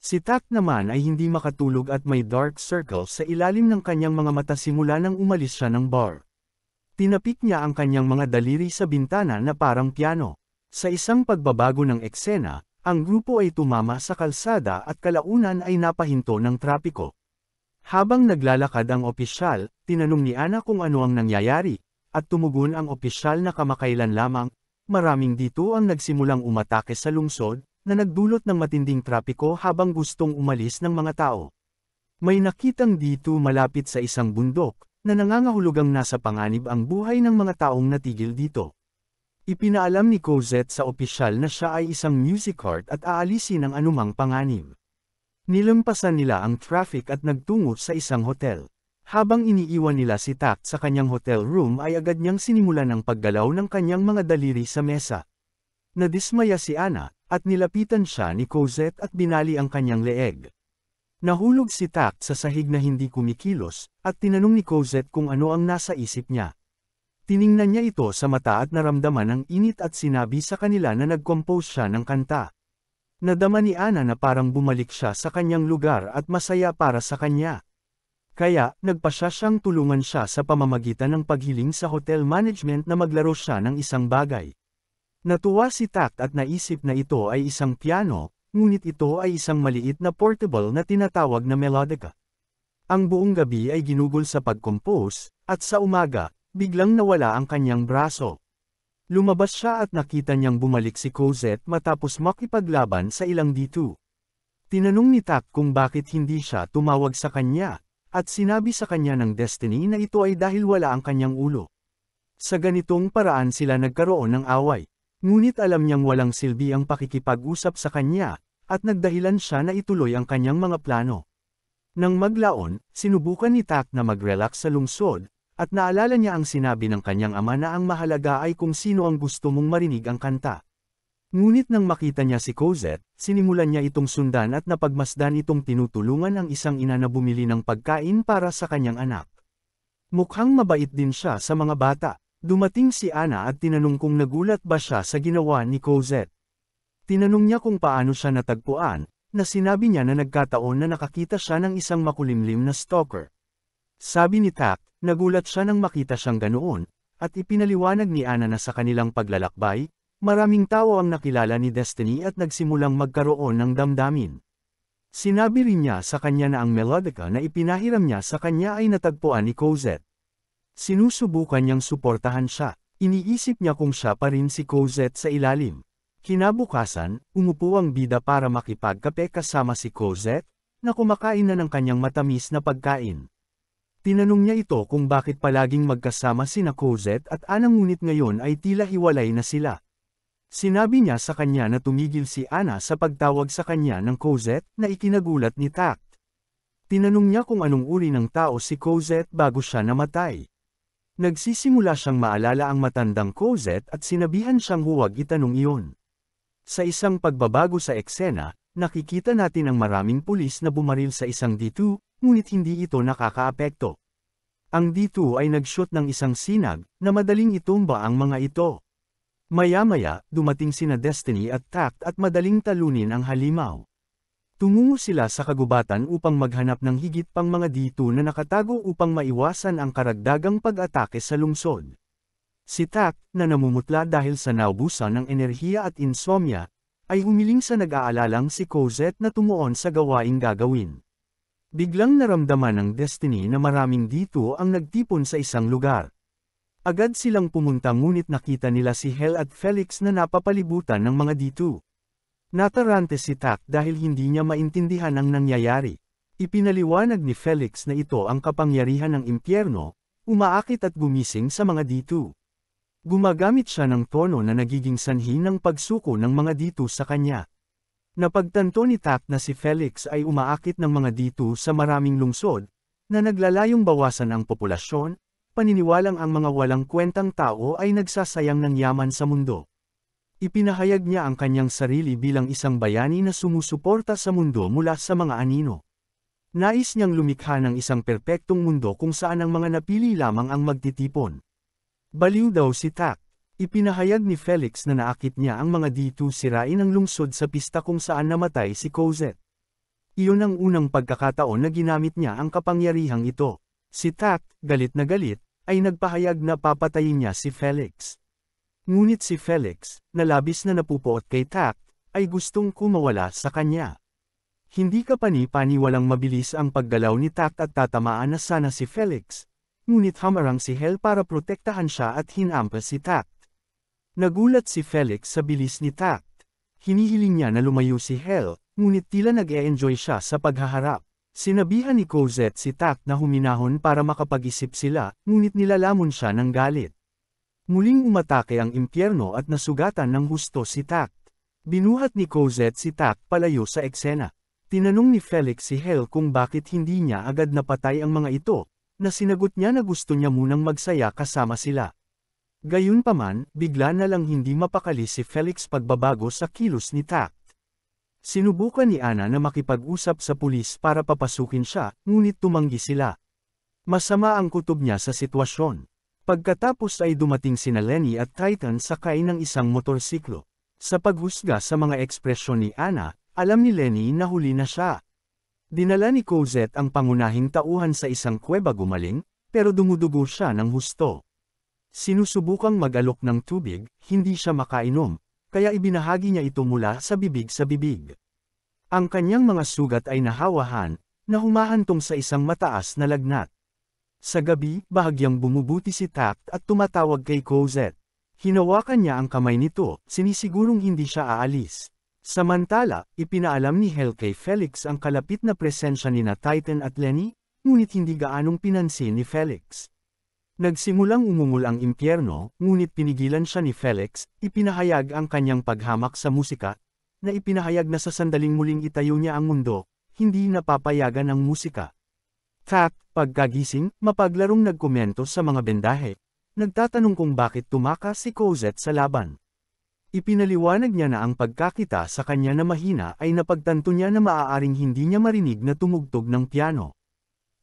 Si Tact naman ay hindi makatulog at may dark circles sa ilalim ng kanyang mga mata simula nang umalis siya ng bar. Tinapik niya ang kanyang mga daliri sa bintana na parang piano. Sa isang pagbabago ng eksena, ang grupo ay tumama sa kalsada at kalaunan ay napahinto ng trapiko. Habang naglalakad ang opisyal, tinanong ni Ana kung ano ang nangyayari, at tumugon ang opisyal na kamakailan lamang, maraming dito ang nagsimulang umatake sa lungsod, na nagdulot ng matinding trapiko habang gustong umalis ng mga tao. May nakitang dito malapit sa isang bundok, na nangangahulugang nasa panganib ang buhay ng mga taong natigil dito. Ipinaalam ni Cosette sa opisyal na siya ay isang music cart at aalisin ang anumang panganib. Nilampasan nila ang traffic at nagtungo sa isang hotel. Habang iniiwan nila si Tact sa kanyang hotel room ay agad niyang sinimulan ang paggalaw ng kanyang mga daliri sa mesa. Nadismaya si Ana, at nilapitan siya ni Cosette at binali ang kanyang leeg. Nahulog si Tact sa sahig na hindi kumikilos, at tinanong ni Cosette kung ano ang nasa isip niya. Tiningnan niya ito sa mata at naramdaman ang init at sinabi sa kanila na nag-compose siya ng kanta. Nadama ni Ana na parang bumalik siya sa kanyang lugar at masaya para sa kanya. Kaya, nagpasya siyang tulungan siya sa pamamagitan ng paghiling sa hotel management na maglaro siya ng isang bagay. Natuwa si Tact at naisip na ito ay isang piano, ngunit ito ay isang maliit na portable na tinatawag na melodica. Ang buong gabi ay ginugol sa pag-compose, at sa umaga, biglang nawala ang kanyang braso. Lumabas siya at nakita niyang bumalik si Cosette matapos makipaglaban sa ilang D2. Tinanong ni Tact kung bakit hindi siya tumawag sa kanya, at sinabi sa kanya ng Destiny na ito ay dahil wala ang kanyang ulo. Sa ganitong paraan sila nagkaroon ng away. Ngunit alam niyang walang silbi ang pakikipag-usap sa kanya, at nagdahilan siya na ituloy ang kanyang mga plano. Nang maglaon, sinubukan ni Tact na mag-relax sa lungsod, at naalala niya ang sinabi ng kanyang ama na ang mahalaga ay kung sino ang gusto mong marinig ang kanta. Ngunit nang makita niya si Cosette, sinimulan niya itong sundan at napagmasdan itong tinutulungan ang isang ina na bumili ng pagkain para sa kanyang anak. Mukhang mabait din siya sa mga bata. Dumating si Ana at tinanong kung nagulat ba siya sa ginawa ni Cosette. Tinanong niya kung paano siya natagpuan, na sinabi niya na nagkataon na nakakita siya ng isang makulimlim na stalker. Sabi ni Tact, nagulat siya nang makita siyang ganoon, at ipinaliwanag ni Ana na sa kanilang paglalakbay, maraming tao ang nakilala ni Destiny at nagsimulang magkaroon ng damdamin. Sinabi rin niya sa kanya na ang melodica na ipinahiram niya sa kanya ay natagpuan ni Cosette. Sinusubukan niyang suportahan siya. Iniisip niya kung siya pa rin si Cosette sa ilalim. Kinabukasan, umupo ang bida para makipagkape kasama si Cosette, na kumakain na ng kanyang matamis na pagkain. Tinanong niya ito kung bakit palaging magkasama sina Cosette at Ana ngunit ngayon ay tila hiwalay na sila. Sinabi niya sa kanya na tumigil si Ana sa pagtawag sa kanya ng Cosette na ikinagulat ni Tact. Tinanong niya kung anong uri ng tao si Cosette bago siya namatay. Nagsisimula siyang maalala ang matandang Cosette at sinabihan siyang huwag itanong iyon. Sa isang pagbabago sa eksena, nakikita natin ang maraming pulis na bumaril sa isang D2, ngunit hindi ito nakakaapekto. Ang D2 ay nag-shoot ng isang sinag, na madaling itumba ang mga ito. Maya-maya, dumating sina Destiny at Tact at madaling talunin ang halimaw. Tumungo sila sa kagubatan upang maghanap ng higit pang mga D2 na nakatago upang maiwasan ang karagdagang pag-atake sa lungsod. Si Tact, na namumutla dahil sa naubusan ng enerhiya at insomnia, ay humiling sa nag-aalalang si Cosette na tumuon sa gawaing gagawin. Biglang naramdaman ng Destiny na maraming D2 ang nagtipon sa isang lugar. Agad silang pumunta ngunit nakita nila si Hel at Felix na napapalibutan ng mga D2. Natarante si Tact dahil hindi niya maintindihan ang nangyayari. Ipinaliwanag ni Felix na ito ang kapangyarihan ng impyerno, umaakit at gumising sa mga D2. Gumagamit siya ng tono na nagiging sanhi ng pagsuko ng mga D2 sa kanya. Napagtanto ni Tact na si Felix ay umaakit ng mga D2 sa maraming lungsod, na naglalayong bawasan ang populasyon, paniniwalang ang mga walang kwentang tao ay nagsasayang ng yaman sa mundo. Ipinahayag niya ang kanyang sarili bilang isang bayani na sumusuporta sa mundo mula sa mga anino. Nais niyang lumikha ng isang perpektong mundo kung saan ang mga napili lamang ang magtitipon. Baliw daw si Tact. Ipinahayag ni Felix na naakit niya ang mga D2 sirain ang lungsod sa pista kung saan namatay si Cosette. Iyon ang unang pagkakataon na ginamit niya ang kapangyarihang ito. Si Tact, galit na galit, ay nagpahayag na papatayin niya si Felix. Ngunit si Felix, na labis na napupuot kay Tact, ay gustong kumawala sa kanya. Hindi kapani-pani walang mabilis ang paggalaw ni Tact at tatamaan na sana si Felix, ngunit hamarang si Hel para protektahan siya at hinampas si Tact. Nagulat si Felix sa bilis ni Tact. Hinihiling niya na lumayo si Hel, ngunit tila nag-e-enjoy siya sa paghaharap. Sinabihan ni Cosette si Tact na huminahon para makapag-isip sila, ngunit nilalamon siya ng galit. Muling umatake ang impyerno at nasugatan ng husto si Tact. Binuhat ni Cosette si Tact palayo sa eksena. Tinanong ni Felix si Hel kung bakit hindi niya agad napatay ang mga ito, na sinagot niya na gusto niya munang magsaya kasama sila. Gayunpaman, bigla na lang hindi mapakali si Felix pagbabago sa kilos ni Tact. Sinubukan ni Ana na makipag-usap sa pulis para papasukin siya, ngunit tumanggi sila. Masama ang kutob niya sa sitwasyon. Pagkatapos ay dumating sina Lenny at Titan sakay ng isang motorsiklo. Sa paghusga sa mga ekspresyon ni Ana, alam ni Lenny na huli na siya. Dinala ni Cosette ang pangunahing tauhan sa isang kuweba gumaling, pero dumudugo siya ng husto. Sinusubukang mag-alok ng tubig, hindi siya makainom, kaya ibinahagi niya ito mula sa bibig sa bibig. Ang kanyang mga sugat ay nahawahan, na humahantong sa isang mataas na lagnat. Sa gabi, bahagyang bumubuti si Tact at tumatawag kay Cosette. Hinawakan niya ang kamay nito, sinisigurong hindi siya aalis. Samantala, ipinaalam ni Hel kay Felix ang kalapit na presensya ni Titan at Lenny, ngunit hindi gaanong pinansin ni Felix. Nagsimulang umungol ang impyerno, ngunit pinigilan siya ni Felix, ipinahayag ang kanyang paghamak sa musika, na ipinahayag na sa sandaling muling itayo niya ang mundo, hindi napapayagan ang musika. Tact, pagkagising, mapaglarong nagkomento sa mga bendahe, nagtatanong kung bakit tumakas si Cosette sa laban. Ipinaliwanag niya na ang pagkakita sa kanya na mahina ay napagtanto niya na maaaring hindi niya marinig na tumugtog ng piano.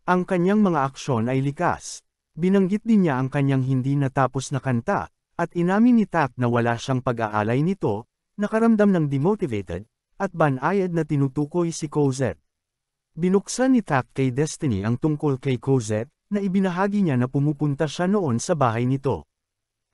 Ang kanyang mga aksyon ay likas. Binanggit din niya ang kanyang hindi natapos na kanta, at inamin ni Tact na wala siyang pag-aalay nito, nakaramdam ng demotivated, at banayad na tinutukoy si Cosette. Binuksan ni Tact kay Destiny ang tungkol kay Cosette, na ibinahagi niya na pumupunta siya noon sa bahay nito.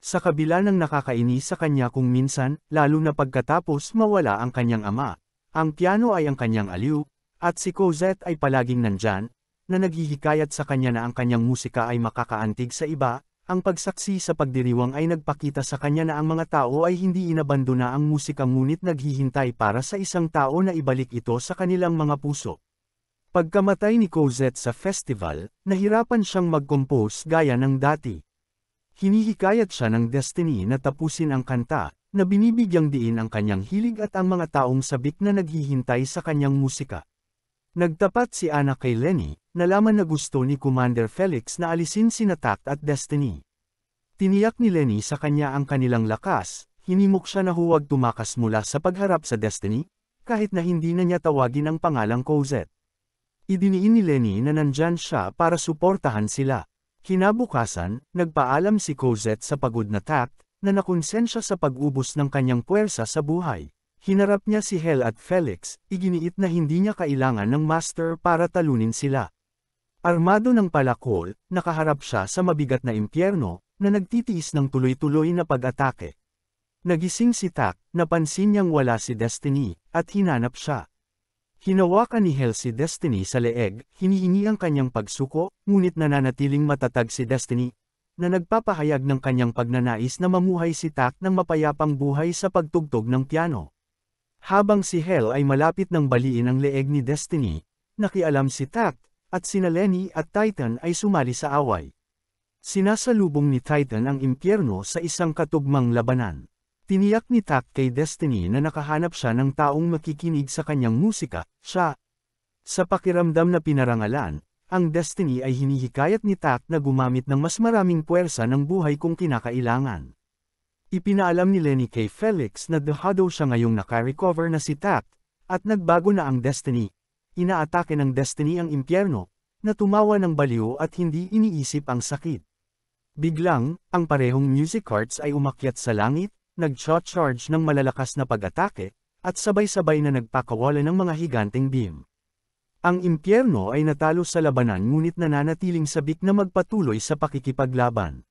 Sa kabila ng nakakainis sa kanya kung minsan, lalo na pagkatapos mawala ang kanyang ama, ang piano ay ang kanyang aliw, at si Cosette ay palaging nandyan, na naghihikayat sa kanya na ang kanyang musika ay makakaantig sa iba, ang pagsaksi sa pagdiriwang ay nagpakita sa kanya na ang mga tao ay hindi inabandona ang musika ngunit naghihintay para sa isang tao na ibalik ito sa kanilang mga puso. Pagkamatay ni Cosette sa festival, nahirapan siyang mag-compose gaya ng dati. Hinihikayat siya ng Destiny na tapusin ang kanta, na binibigyang diin ang kanyang hilig at ang mga taong sabik na naghihintay sa kanyang musika. Nagtapat si Ana kay Lenny, nalaman na gusto ni Commander Felix na alisin sina Tact at Destiny. Tiniyak ni Lenny sa kanya ang kanilang lakas, hinimok siya na huwag tumakas mula sa pagharap sa Destiny, kahit na hindi na niya tawagin ang pangalang Cosette. Idiniin ni Lenny na nandyan siya para suportahan sila. Kinabukasan, nagpaalam si Cosette sa pagod na Tact, na nakonsensya sa pag-ubos ng kanyang puwersa sa buhay. Hinarap niya si Hel at Felix, iginiit na hindi niya kailangan ng master para talunin sila. Armado ng palakol, nakaharap siya sa mabigat na impyerno, na nagtitiis ng tuloy-tuloy na pag-atake. Nagising si Tact, napansin niyang wala si Destiny, at hinanap siya. Hinawakan ni Hel si Destiny sa leeg, hinihingi ang kanyang pagsuko, ngunit nananatiling matatag si Destiny, na nagpapahayag ng kanyang pagnanais na mamuhay si Tact ng mapayapang buhay sa pagtugtog ng piano. Habang si Hel ay malapit ng baliin ang leeg ni Destiny, nakialam si Tact, at sina Lenny at Titan ay sumali sa away. Sinasalubong ni Titan ang impyerno sa isang katugmang labanan. Tiniyak ni Tact kay Destiny na nakahanap siya ng taong makikinig sa kanyang musika, siya. Sa pakiramdam na pinarangalan, ang Destiny ay hinihikayat ni Tact na gumamit ng mas maraming puwersa ng buhay kung kinakailangan. Ipinaalam ni Lenny kay Felix na dehado siya ngayong naka-recover na si Tact, at nagbago na ang Destiny. Inaatake ng Destiny ang impyerno, na tumawa ng baliw at hindi iniisip ang sakit. Biglang, ang parehong music carts ay umakyat sa langit, nag-charge ng malalakas na pag-atake, at sabay-sabay na nagpakawala ng mga higanteng beam. Ang impyerno ay natalo sa labanan ngunit nananatiling sabik na magpatuloy sa pakikipaglaban.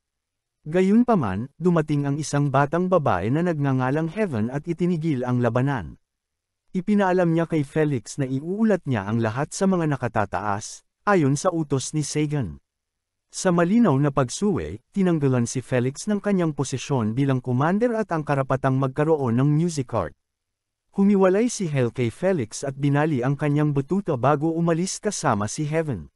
Gayunpaman, dumating ang isang batang babae na nagngangalang Heaven at itinigil ang labanan. Ipinaalam niya kay Felix na iuulat niya ang lahat sa mga nakatataas, ayon sa utos ni Sagan. Sa malinaw na pagsuwe, tinanggalan si Felix ng kanyang posisyon bilang commander at ang karapatang magkaroon ng music art. Humiwalay si Hel kay Felix at binali ang kanyang batuta bago umalis kasama si Heaven.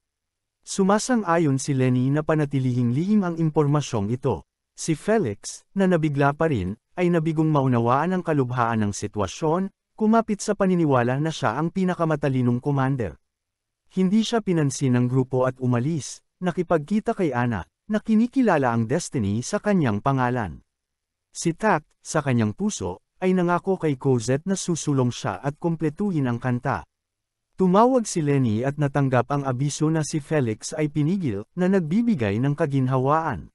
Sumasang-ayon si Lenny na panatilihing lihim ang impormasyong ito. Si Felix, na nabigla pa rin, ay nabigong maunawaan ang kalubhaan ng sitwasyon, kumapit sa paniniwala na siya ang pinakamatalinong commander. Hindi siya pinansin ng grupo at umalis. Nakipagkita kay Ana, na kinikilala ang Destiny sa kanyang pangalan. Si Tact, sa kanyang puso, ay nangako kay Cosette na susulong siya at kumpletuhin ang kanta. Tumawag si Lenny at natanggap ang abiso na si Felix ay pinigil, na nagbibigay ng kaginhawaan.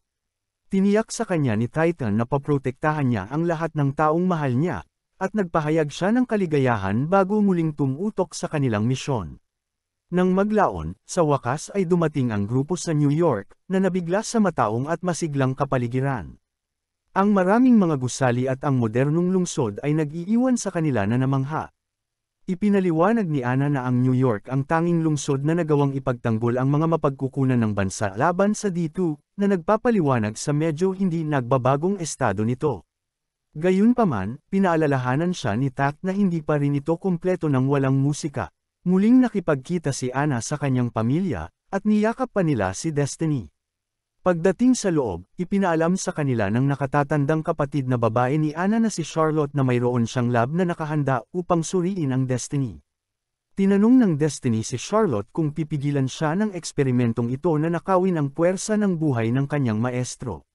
Tiniyak sa kanya ni Titan na paprotektahan niya ang lahat ng taong mahal niya, at nagpahayag siya ng kaligayahan bago muling tumutok sa kanilang misyon. Nang maglaon, sa wakas ay dumating ang grupo sa New York, na nabigla sa mataong at masiglang kapaligiran. Ang maraming mga gusali at ang modernong lungsod ay nag-iiwan sa kanila na namangha. Ipinaliwanag ni Ana na ang New York ang tanging lungsod na nagawang ipagtanggol ang mga mapagkukunan ng bansa laban sa D2, na nagpapaliwanag sa medyo hindi nagbabagong estado nito. Gayunpaman, pinaalalahanan siya ni Tak na hindi pa rin ito kumpleto ng walang musika. Muling nakipagkita si Ana sa kanyang pamilya, at niyakap pa nila si Destiny. Pagdating sa loob, ipinaalam sa kanila ng nakatatandang kapatid na babae ni Ana na si Charlotte na mayroon siyang lab na nakahanda upang suriin ang Destiny. Tinanong ng Destiny si Charlotte kung pipigilan siya ng eksperimentong ito na nakawin ang puwersa ng buhay ng kanyang maestro.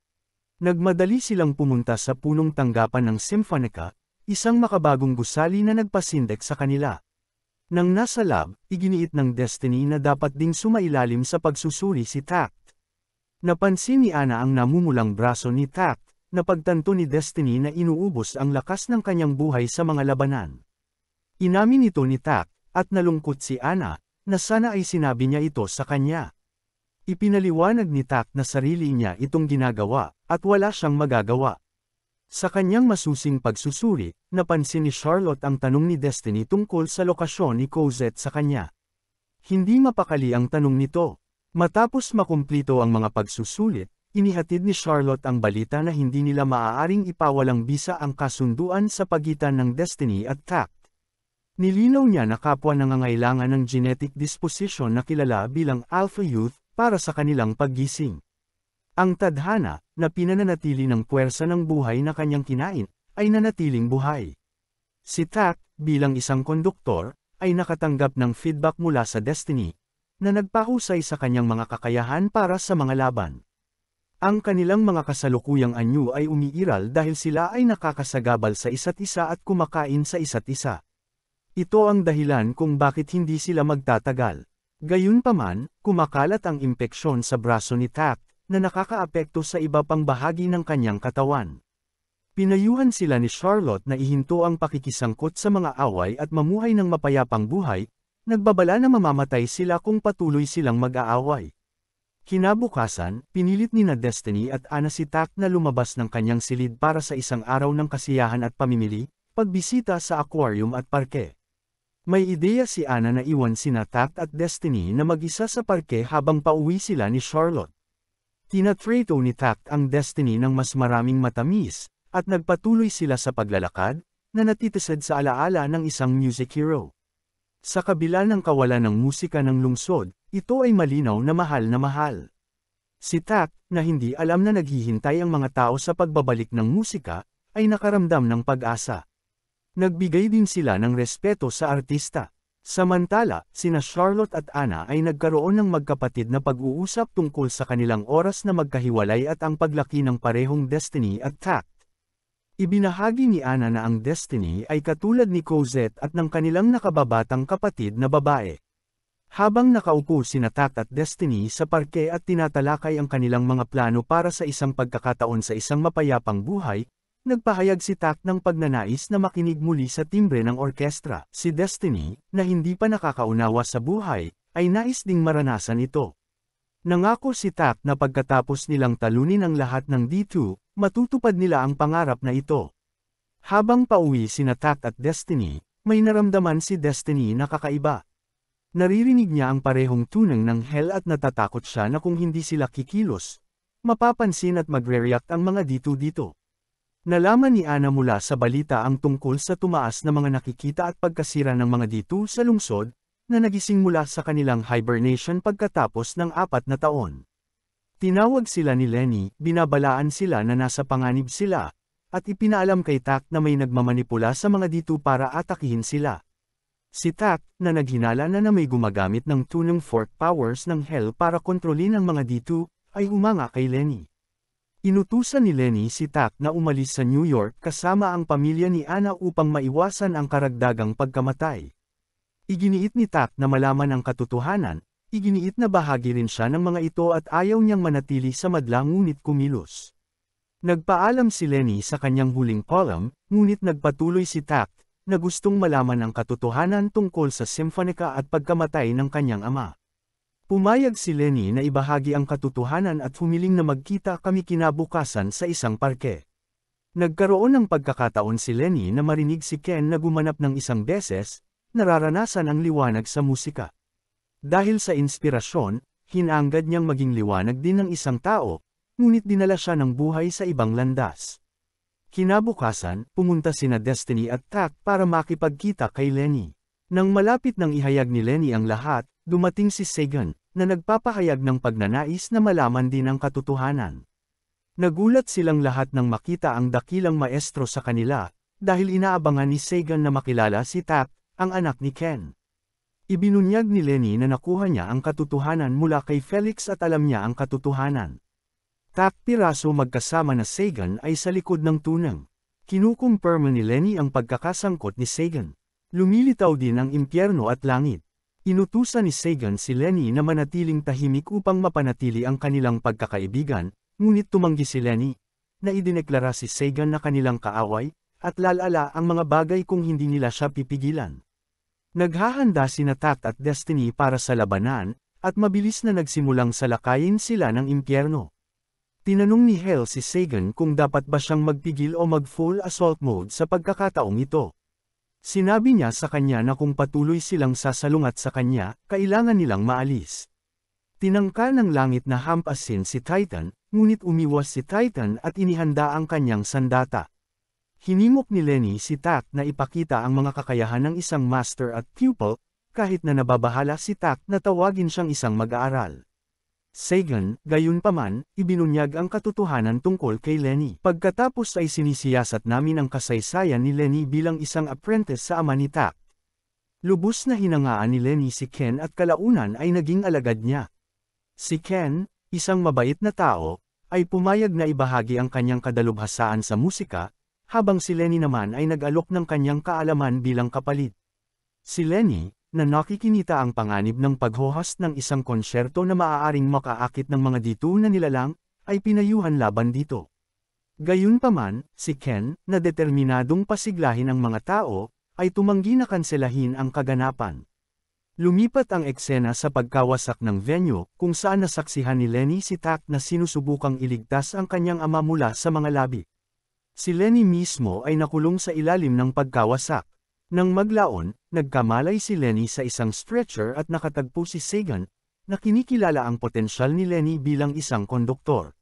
Nagmadali silang pumunta sa punong tanggapan ng Symphonica, isang makabagong gusali na nagpasindek sa kanila. Nang nasa lab, iginiit ng Destiny na dapat ding sumailalim sa pagsusuri si Tact. Napansin ni Ana ang namumulang braso ni Tact, na pagtanto ni Destiny na inuubos ang lakas ng kanyang buhay sa mga labanan. Inamin ito ni Tact, at nalungkot si Ana, na sana ay sinabi niya ito sa kanya. Ipinaliwanag ni Tact na sarili niya itong ginagawa, at wala siyang magagawa. Sa kanyang masusing pagsusuri, napansin ni Charlotte ang tanong ni Destiny tungkol sa lokasyon ni Cosette sa kanya. Hindi mapakali ang tanong nito. Matapos makumplito ang mga pagsusulit, inihatid ni Charlotte ang balita na hindi nila maaaring ipawalang bisa ang kasunduan sa pagitan ng Destiny at Tact. Nilinaw niya na kapwa nangangailangan ng genetic disposition na kilala bilang Alpha Youth para sa kanilang paggising. Ang tadhana, na pinananatili ng puwersa ng buhay na kanyang kinain, ay nanatiling buhay. Si Tact, bilang isang konduktor, ay nakatanggap ng feedback mula sa Destiny, na nagpahusay sa kanyang mga kakayahan para sa mga laban. Ang kanilang mga kasalukuyang anyo ay umiiral dahil sila ay nakakasagabal sa isa't isa at kumakain sa isa't isa. Ito ang dahilan kung bakit hindi sila magtatagal. Gayunpaman, kumakalat ang impeksyon sa braso ni Tact, na nakakaapekto sa iba pang bahagi ng kanyang katawan. Pinayuhan sila ni Charlotte na ihinto ang pakikisangkot sa mga away at mamuhay ng mapayapang buhay, nagbabala na mamamatay sila kung patuloy silang mag-aaway. Kinabukasan, pinilit ni na Destiny at Ana si Tact na lumabas ng kanyang silid para sa isang araw ng kasiyahan at pamimili, pagbisita sa aquarium at parke. May ideya si Ana na iwan sina Tact at Destiny na mag-isa sa parke habang pauwi sila ni Charlotte. Tinatrato ni Tact ang Destiny ng mas maraming matamis, at nagpatuloy sila sa paglalakad, na natitisad sa alaala ng isang music hero. Sa kabila ng kawalan ng musika ng lungsod, ito ay malinaw na mahal na mahal. Si Tact, na hindi alam na naghihintay ang mga tao sa pagbabalik ng musika, ay nakaramdam ng pag-asa. Nagbigay din sila ng respeto sa artista. Samantala, sina Charlotte at Ana ay nagkaroon ng magkapatid na pag-uusap tungkol sa kanilang oras na magkahiwalay at ang paglaki ng parehong Destiny at Tact. Ibinahagi ni Ana na ang Destiny ay katulad ni Cosette at ng kanilang nakababatang kapatid na babae. Habang nakaupo sina Tact at Destiny sa parke at tinatalakay ang kanilang mga plano para sa isang pagkakataon sa isang mapayapang buhay, nagpahayag si Tact ng pagnanais na makinig muli sa timbre ng orkestra. Si Destiny, na hindi pa nakakaunawa sa buhay, ay nais ding maranasan ito. Nangako si Tact na pagkatapos nilang talunin ang lahat ng D2, matutupad nila ang pangarap na ito. Habang pauwi sina Tact at Destiny, may naramdaman si Destiny na kakaiba. Naririnig niya ang parehong tunang ng hell at natatakot siya na kung hindi sila kikilos, mapapansin at magre-react ang mga D2 dito. Nalaman ni Ana mula sa balita ang tungkol sa tumaas na mga nakikita at pagkasira ng mga D2 sa lungsod, na nagising mula sa kanilang hibernation pagkatapos ng 4 na taon. Tinawag sila ni Lenny, binabalaan sila na nasa panganib sila, at ipinaalam kay Tact na may nagmamanipula sa mga D2 para atakihin sila. Si Tact, na naghinala na may gumagamit ng tunong fork powers ng hell para kontrolin ang mga D2, ay humanga kay Lenny. Inutusan ni Lenny si Tak na umalis sa New York kasama ang pamilya ni Anna upang maiwasan ang karagdagang pagkamatay. Iginiit ni Tak na malaman ang katotohanan, iginiit na bahagi rin siya ng mga ito at ayaw niyang manatili sa madla ngunit kumilos. Nagpaalam si Lenny sa kanyang huling column, ngunit nagpatuloy si Tak, na gustong malaman ang katotohanan tungkol sa Symphonica at pagkamatay ng kanyang ama. Pumayag si Lenny na ibahagi ang katotohanan at humiling na magkita kami kinabukasan sa isang parke. Nagkaroon ng pagkakataon si Lenny na marinig si Ken na gumanap ng isang beses, nararanasan ang liwanag sa musika. Dahil sa inspirasyon, hinanggad niyang maging liwanag din ng isang tao, ngunit dinala siya ng buhay sa ibang landas. Kinabukasan, pumunta sina Destiny at Tak para makipagkita kay Lenny. Nang malapit nang ihayag ni Lenny ang lahat, dumating si Sagan, na nagpapahayag ng pagnanais na malaman din ang katotohanan. Nagulat silang lahat nang makita ang dakilang maestro sa kanila, dahil inaabangan ni Sagan na makilala si Tak, ang anak ni Ken. Ibinunyag ni Lenny na nakuha niya ang katotohanan mula kay Felix at alam niya ang katotohanan. Tak piraso magkasama na Sagan ay sa likod ng tunang. Kinukumpirma ni Lenny ang pagkakasangkot ni Sagan. Lumilitaw din ang impyerno at langit. Inutusan ni Sagan si Lenny na manatiling tahimik upang mapanatili ang kanilang pagkakaibigan, ngunit tumanggi si Lenny, na idineklara si Sagan na kanilang kaaway, at lalala ang mga bagay kung hindi nila siya pipigilan. Naghahanda sina Tak at Destiny para sa labanan, at mabilis na nagsimulang salakayin sila ng impyerno. Tinanong ni Hell si Sagan kung dapat ba siyang magpigil o mag-full assault mode sa pagkakataong ito. Sinabi niya sa kanya na kung patuloy silang sasalungat sa kanya, kailangan nilang maalis. Tinangka ng langit na hampasin si Titan, ngunit umiwas si Titan at inihanda ang kanyang sandata. Hinimok ni Lenny si Tak na ipakita ang mga kakayahan ng isang master at pupil, kahit na nababahala si Tak na tawagin siyang isang mag-aaral. Sagan, gayunpaman, ibinunyag ang katotohanan tungkol kay Lenny. Pagkatapos ay sinisiyasat namin ang kasaysayan ni Lenny bilang isang apprentice sa ama ni Tak. Lubos na hinangaan ni Lenny si Ken at kalaunan ay naging alagad niya. Si Ken, isang mabait na tao, ay pumayag na ibahagi ang kanyang kadalubhasaan sa musika, habang si Lenny naman ay nag-alok ng kanyang kaalaman bilang kapalit. Si Lenny, na nakikinita ang panganib ng pag-host ng isang konsyerto na maaaring makaakit ng mga dito na nilalang, ay pinayuhan laban dito. Gayunpaman, si Ken, na determinadong pasiglahin ang mga tao, ay tumanggi na kanselahin ang kaganapan. Lumipat ang eksena sa pagkawasak ng venue, kung saan nasaksihan ni Lenny si Tak na sinusubukang iligtas ang kanyang ama mula sa mga labi. Si Lenny mismo ay nakulong sa ilalim ng pagkawasak. Nang maglaon, nagkamalay si Lenny sa isang stretcher at nakatagpo si Sagan, na kinikilala ang potensyal ni Lenny bilang isang konduktor.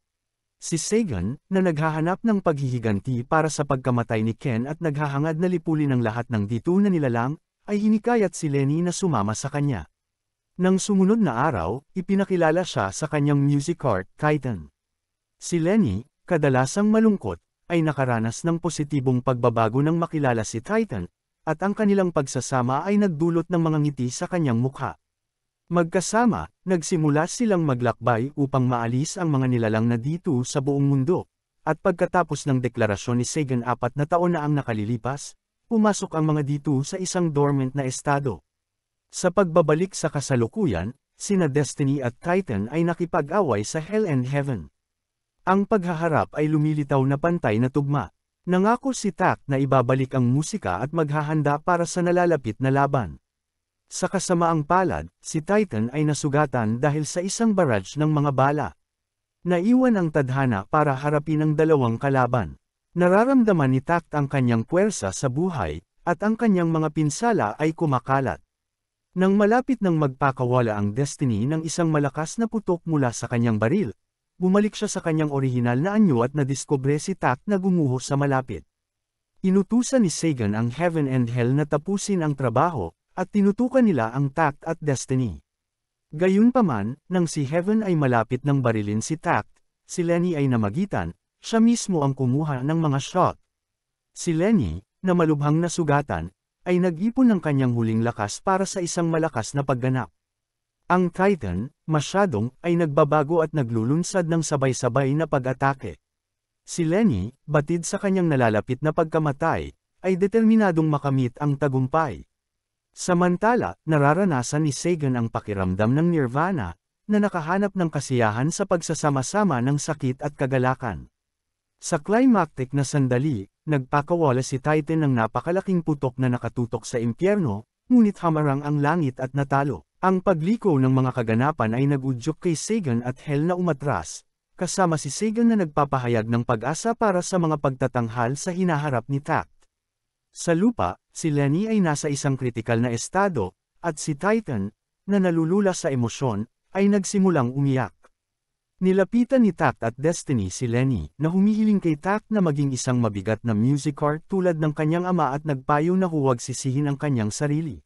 Si Sagan, na naghahanap ng paghihiganti para sa pagkamatay ni Ken at naghahangad na lipulin ang lahat ng dito na nilalang, ay hinikayat si Lenny na sumama sa kanya. Nang sumunod na araw, ipinakilala siya sa kanyang music art, Titan. Si Lenny, kadalasang malungkot, ay nakaranas ng positibong pagbabago nang makilala si Titan, at ang kanilang pagsasama ay nagdulot ng mga ngiti sa kanyang mukha. Magkasama, nagsimula silang maglakbay upang maalis ang mga nilalang na dito sa buong mundo, at pagkatapos ng deklarasyon ni Sagan 4 na taon na ang nakalilipas, pumasok ang mga dito sa isang dormant na estado. Sa pagbabalik sa kasalukuyan, sina Destiny at Titan ay nakipag-away sa Hell and Heaven. Ang paghaharap ay lumilitaw na pantay na tugma. Nangako si Tak na ibabalik ang musika at maghahanda para sa nalalapit na laban. Sa kasamaang palad, si Titan ay nasugatan dahil sa isang barrage ng mga bala. Naiwan ang tadhana para harapin ang dalawang kalaban. Nararamdaman ni Tak ang kanyang puwersa sa buhay, at ang kanyang mga pinsala ay kumakalat. Nang malapit nang magpakawala ang Destiny ng isang malakas na putok mula sa kanyang baril, bumalik siya sa kanyang orihinal na anyo at nadiskubre si Tak na gumuho sa malapit. Inutusan ni Sagan ang Heaven and Hell na tapusin ang trabaho, at tinutukan nila ang Tak at Destiny. Gayunpaman, nang si Heaven ay malapit ng barilin si Tak, si Lenny ay namagitan, siya mismo ang kumuha ng mga shot. Si Lenny, na malubhang nasugatan, ay nag-ipon ng kanyang huling lakas para sa isang malakas na pagganap. Ang Titan, masyadong, ay nagbabago at naglulunsad ng sabay-sabay na pag-atake. Si Lenny, batid sa kanyang nalalapit na pagkamatay, ay determinadong makamit ang tagumpay. Samantala, nararanasan ni Sagan ang pakiramdam ng nirvana, na nakahanap ng kasiyahan sa pagsasama-sama ng sakit at kagalakan. Sa climactic na sandali, nagpakawala si Titan ng napakalaking putok na nakatutok sa impyerno, ngunit hamarang ang langit at natalo. Ang pagliko ng mga kaganapan ay nagudyok kay Sagan at Hell na umatras, kasama si Sagan na nagpapahayag ng pag-asa para sa mga pagtatanghal sa hinaharap ni Tact. Sa lupa, si Lenny ay nasa isang kritikal na estado, at si Titan, na nalulula sa emosyon, ay nagsimulang umiyak. Nilapitan ni Tact at Destiny si Lenny, na humihiling kay Tact na maging isang mabigat na musicer tulad ng kanyang ama at nagpayo na huwag sisihin ang kanyang sarili.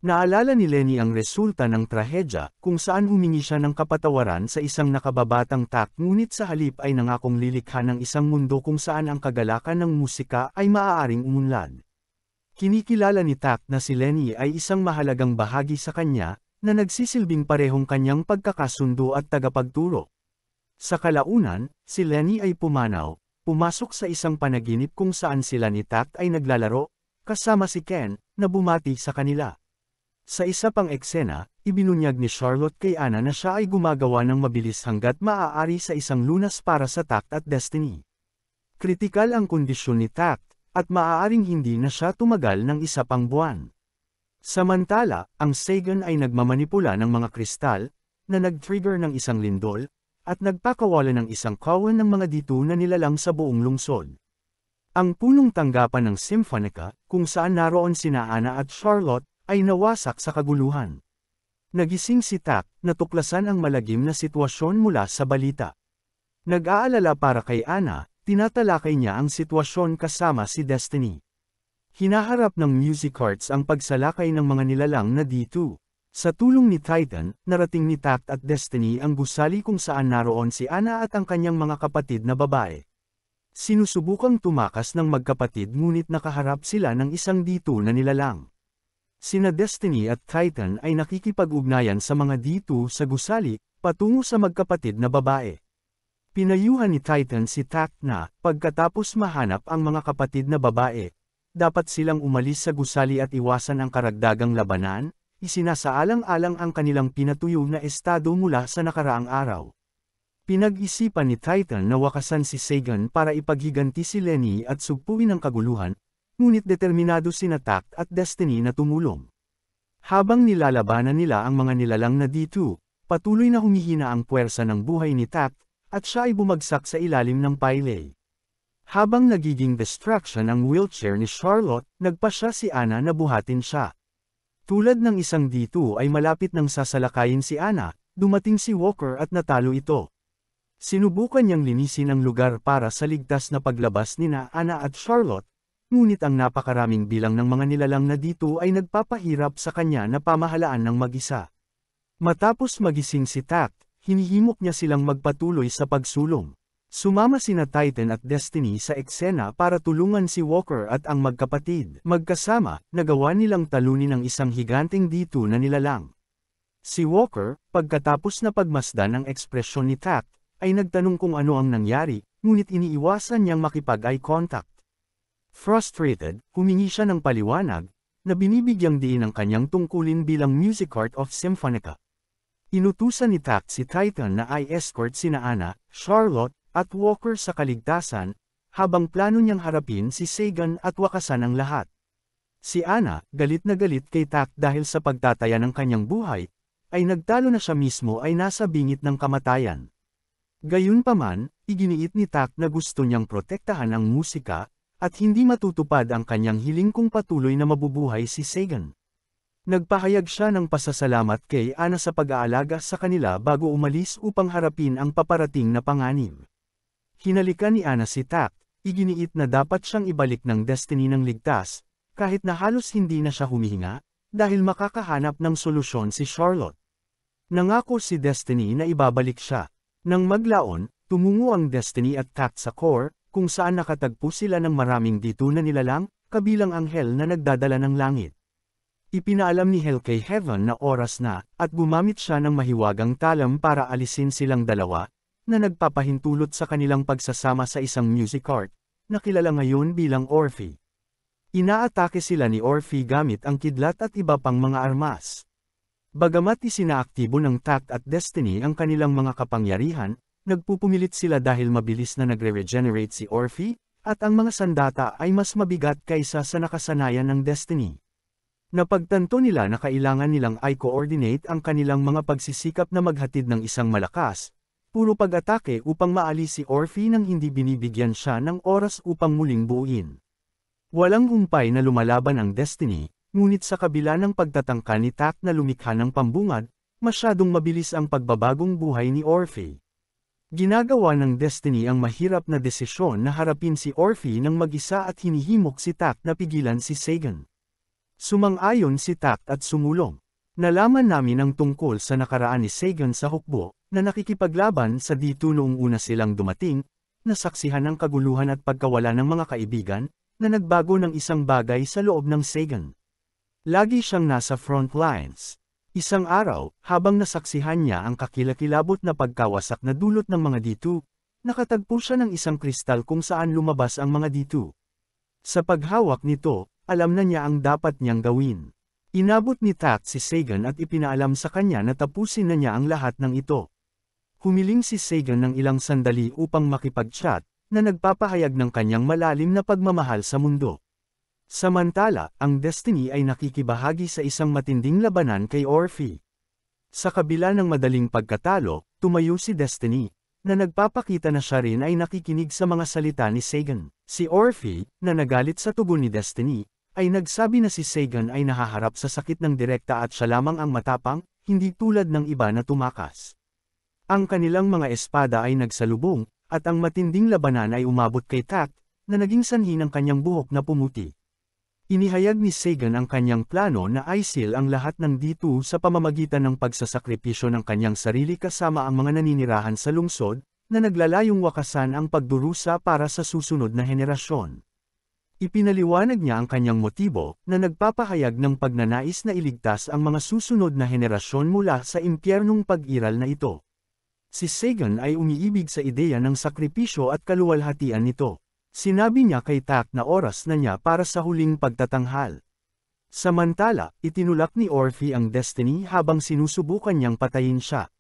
Naalala ni Lenny ang resulta ng trahedya, kung saan humingi siya ng kapatawaran sa isang nakababatang Tact ngunit sa halip ay nangakong lilikha ng isang mundo kung saan ang kagalakan ng musika ay maaaring umunlad. Kinikilala ni Tact na si Lenny ay isang mahalagang bahagi sa kanya, na nagsisilbing parehong kanyang pagkakasundo at tagapagturo. Sa kalaunan, si Lenny ay pumanaw, pumasok sa isang panaginip kung saan sila ni Tact ay naglalaro, kasama si Ken, na bumati sa kanila. Sa isa pang eksena, ibinunyag ni Charlotte kay Anna na siya ay gumagawa ng mabilis hanggat maaari sa isang lunas para sa Tact at Destiny. Kritikal ang kondisyon ni Tact, at maaaring hindi na siya tumagal ng isa pang buwan. Samantala, ang Sagan ay nagmamanipula ng mga kristal, na nag-trigger ng isang lindol, at nagpakawala ng isang kawan ng mga dito na nilalang sa buong lungsod. Ang punong tanggapan ng Symphonica, kung saan naroon sina Anna at Charlotte, ay nawasak sa kaguluhan. Nagising si Tact, natuklasan ang malagim na sitwasyon mula sa balita. Nag-aalala para kay Anna, tinatalakay niya ang sitwasyon kasama si Destiny. Hinaharap ng music arts ang pagsalakay ng mga nilalang na D2. Sa tulong ni Titan, narating ni Tact at Destiny ang gusali kung saan naroon si Anna at ang kanyang mga kapatid na babae. Sinusubukang tumakas ng magkapatid ngunit nakaharap sila ng isang D2 na nilalang. Sina Destiny at Titan ay nakikipag-ugnayan sa mga D2 sa gusali, patungo sa magkapatid na babae. Pinayuhan ni Titan si Tact na, pagkatapos mahanap ang mga kapatid na babae, dapat silang umalis sa gusali at iwasan ang karagdagang labanan, isinasaalang-alang ang kanilang pinatuyo na estado mula sa nakaraang araw. Pinag-isipan ni Titan na wakasan si Sagan para ipaghiganti si Lenny at sugpuin ang kaguluhan, ngunit determinado sina Tact at Destiny na tumulong. Habang nilalabanan nila ang mga nilalang na D2, patuloy na humihina ang puwersa ng buhay ni Tact, at siya ay bumagsak sa ilalim ng paylay. Habang nagiging distraction ang wheelchair ni Charlotte, nagpasya si Anna na buhatin siya. Tulad ng isang D2 ay malapit nang sasalakayin si Anna, dumating si Walker at natalo ito. Sinubukan niyang linisin ang lugar para sa ligtas na paglabas nina Anna at Charlotte, ngunit ang napakaraming bilang ng mga nilalang na D2 ay nagpapahirap sa kanya na pamahalaan ng mag-isa. Matapos magising si Tact, hinihimok niya silang magpatuloy sa pagsulong. Sumama sina Titan at Destiny sa eksena para tulungan si Walker at ang magkapatid. Magkasama, nagawa nilang talunin ang isang higanteng D2 na nilalang. Si Walker, pagkatapos na pagmasdan ang ekspresyon ni Tact, ay nagtanong kung ano ang nangyari, ngunit iniiwasan niyang makipag-eye contact. Frustrated, humingi siya ng paliwanag, na binibigyang diin ang kanyang tungkulin bilang music art of Symphonica. Inutusan ni Tact si Titan na i-escort sina Anna, Charlotte, at Walker sa kaligtasan, habang plano niyang harapin si Sagan at wakasan ang lahat. Si Anna, galit na galit kay Tact dahil sa pagtataya ng kanyang buhay, ay nagtalo na siya mismo ay nasa bingit ng kamatayan. Gayunpaman, iginiit ni Tact na gusto niyang protektahan ang musika, at hindi matutupad ang kanyang hiling kung patuloy na mabubuhay si Sagan. Nagpahayag siya ng pasasalamat kay Anna sa pag-aalaga sa kanila bago umalis upang harapin ang paparating na panganib. Hinalikan ni Anna si Tact, iginiit na dapat siyang ibalik ng Destiny ng ligtas, kahit na halos hindi na siya humihinga, dahil makakahanap ng solusyon si Charlotte. Nangako si Destiny na ibabalik siya. Nang maglaon, tumungo ang Destiny at Tact sa core, kung saan nakatagpo sila ng maraming D2 na nilalang, kabilang ang Hell na nagdadala ng langit. Ipinaalam ni Hell kay Heaven na oras na, at gumamit siya ng mahiwagang talam para alisin silang dalawa, na nagpapahintulot sa kanilang pagsasama sa isang music art, na kilala ngayon bilang Orphée. Inaatake sila ni Orphée gamit ang kidlat at iba pang mga armas. Bagamat isinaaktibo ng Tact at Destiny ang kanilang mga kapangyarihan, nagpupumilit sila dahil mabilis na nagre-regenerate si Orphée, at ang mga sandata ay mas mabigat kaysa sa nakasanayan ng Destiny. Napagtanto nila na kailangan nilang i-coordinate ang kanilang mga pagsisikap na maghatid ng isang malakas, puro pag-atake upang maalis si Orphée nang hindi binibigyan siya ng oras upang muling buuin. Walang humpay na lumalaban ang Destiny, ngunit sa kabila ng pagtatangka ni Tact na lumikha ng pambungad, masyadong mabilis ang pagbabagong buhay ni Orphée. Ginagawa ng Destiny ang mahirap na desisyon na harapin si Orphée ng mag-isa at hinihimok si Tact na pigilan si Sagan. Sumang-ayon si Tact at sumulong. Nalaman namin ang tungkol sa nakaraan ni Sagan sa hukbo, na nakikipaglaban sa D2 noong una silang dumating, nasaksihan ng kaguluhan at pagkawala ng mga kaibigan, na nagbago ng isang bagay sa loob ng Sagan. Lagi siyang nasa front lines. Isang araw, habang nasaksihan niya ang kakilakilabot na pagkawasak na dulot ng mga D2, nakatagpo siya ng isang kristal kung saan lumabas ang mga D2. Sa paghawak nito, alam na niya ang dapat niyang gawin. Inabot ni Tact si Sagan at ipinaalam sa kanya na tapusin na niya ang lahat ng ito. Humiling si Sagan ng ilang sandali upang makipag-chat, na nagpapahayag ng kanyang malalim na pagmamahal sa mundo. Samantala, ang Destiny ay nakikibahagi sa isang matinding labanan kay Orphée. Sa kabila ng madaling pagkatalo, tumayo si Destiny, na nagpapakita na siya rin ay nakikinig sa mga salita ni Sagan. Si Orphée, na nagalit sa tugon ni Destiny, ay nagsabi na si Sagan ay nahaharap sa sakit ng direkta at siya lamang ang matapang, hindi tulad ng iba na tumakas. Ang kanilang mga espada ay nagsalubong, at ang matinding labanan ay umabot kay Tact, na naging sanhi ng kanyang buhok na pumuti. Inihayag ni Sagan ang kanyang plano na i-seal ang lahat ng D2 sa pamamagitan ng pagsasakripisyo ng kanyang sarili kasama ang mga naninirahan sa lungsod, na naglalayong wakasan ang pagdurusa para sa susunod na henerasyon. Ipinaliwanag niya ang kanyang motibo, na nagpapahayag ng pagnanais na iligtas ang mga susunod na henerasyon mula sa impyernong pag-iral na ito. Si Sagan ay umiibig sa ideya ng sakripisyo at kaluwalhatian nito. Sinabi niya kay Tact na oras na niya para sa huling pagtatanghal. Samantala, itinulak ni Orphée ang Destiny habang sinusubukan niyang patayin siya.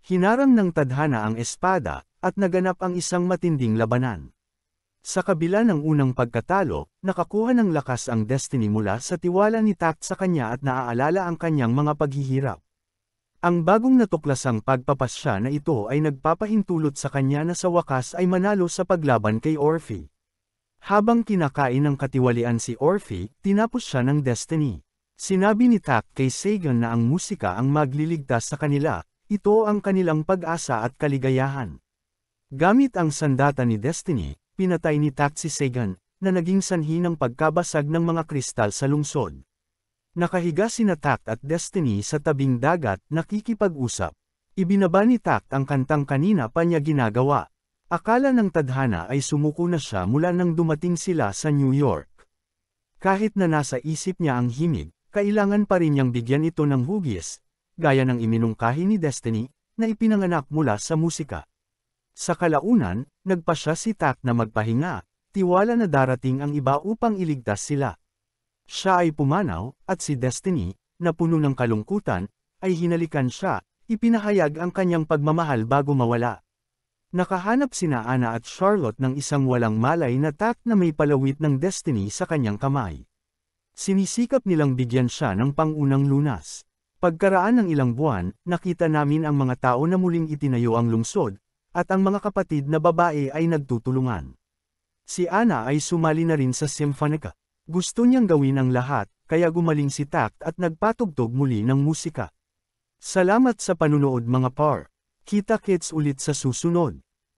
Hinarang ng tadhana ang espada, at naganap ang isang matinding labanan. Sa kabila ng unang pagkatalo, nakakuha ng lakas ang Destiny mula sa tiwala ni Tact sa kanya at naaalala ang kanyang mga paghihirap. Ang bagong natuklasang pagpapasya na ito ay nagpapahintulot sa kanya na sa wakas ay manalo sa paglaban kay Orphée. Habang kinakain ng katiwalian si Orphée, tinapos siya ng Destiny. Sinabi ni Tact kay Sagan na ang musika ang magliligtas sa kanila, ito ang kanilang pag-asa at kaligayahan. Gamit ang sandata ni Destiny, pinatay ni Tact si Sagan, na naging sanhi ng pagkabasag ng mga kristal sa lungsod. Nakahiga sina Tact at Destiny sa tabing dagat, nakikipag-usap. Ibinaba ni Tact ang kantang kanina pa niya ginagawa. Akala ng tadhana ay sumuko na siya mula nang dumating sila sa New York. Kahit na nasa isip niya ang himig, kailangan pa rin niyang bigyan ito ng hugis, gaya ng iminungkahi ni Destiny, na ipinanganak mula sa musika. Sa kalaunan, nagpasya si Tact na magpahinga, tiwala na darating ang iba upang iligtas sila. Siya ay pumanaw, at si Destiny, na puno ng kalungkutan, ay hinalikan siya, ipinahayag ang kanyang pagmamahal bago mawala. Nakahanap sina Anna at Charlotte ng isang walang malay na Tact na may palawit ng Destiny sa kanyang kamay. Sinisikap nilang bigyan siya ng pangunang lunas. Pagkaraan ng ilang buwan, nakita namin ang mga tao na muling itinayo ang lungsod, at ang mga kapatid na babae ay nagtutulungan. Si Anna ay sumali na rin sa Symphonica. Gusto niyang gawin ang lahat, kaya gumaling si Tact at nagpatugtog muli ng musika. Salamat sa panunood mga par. Kita-kits ulit sa susunod.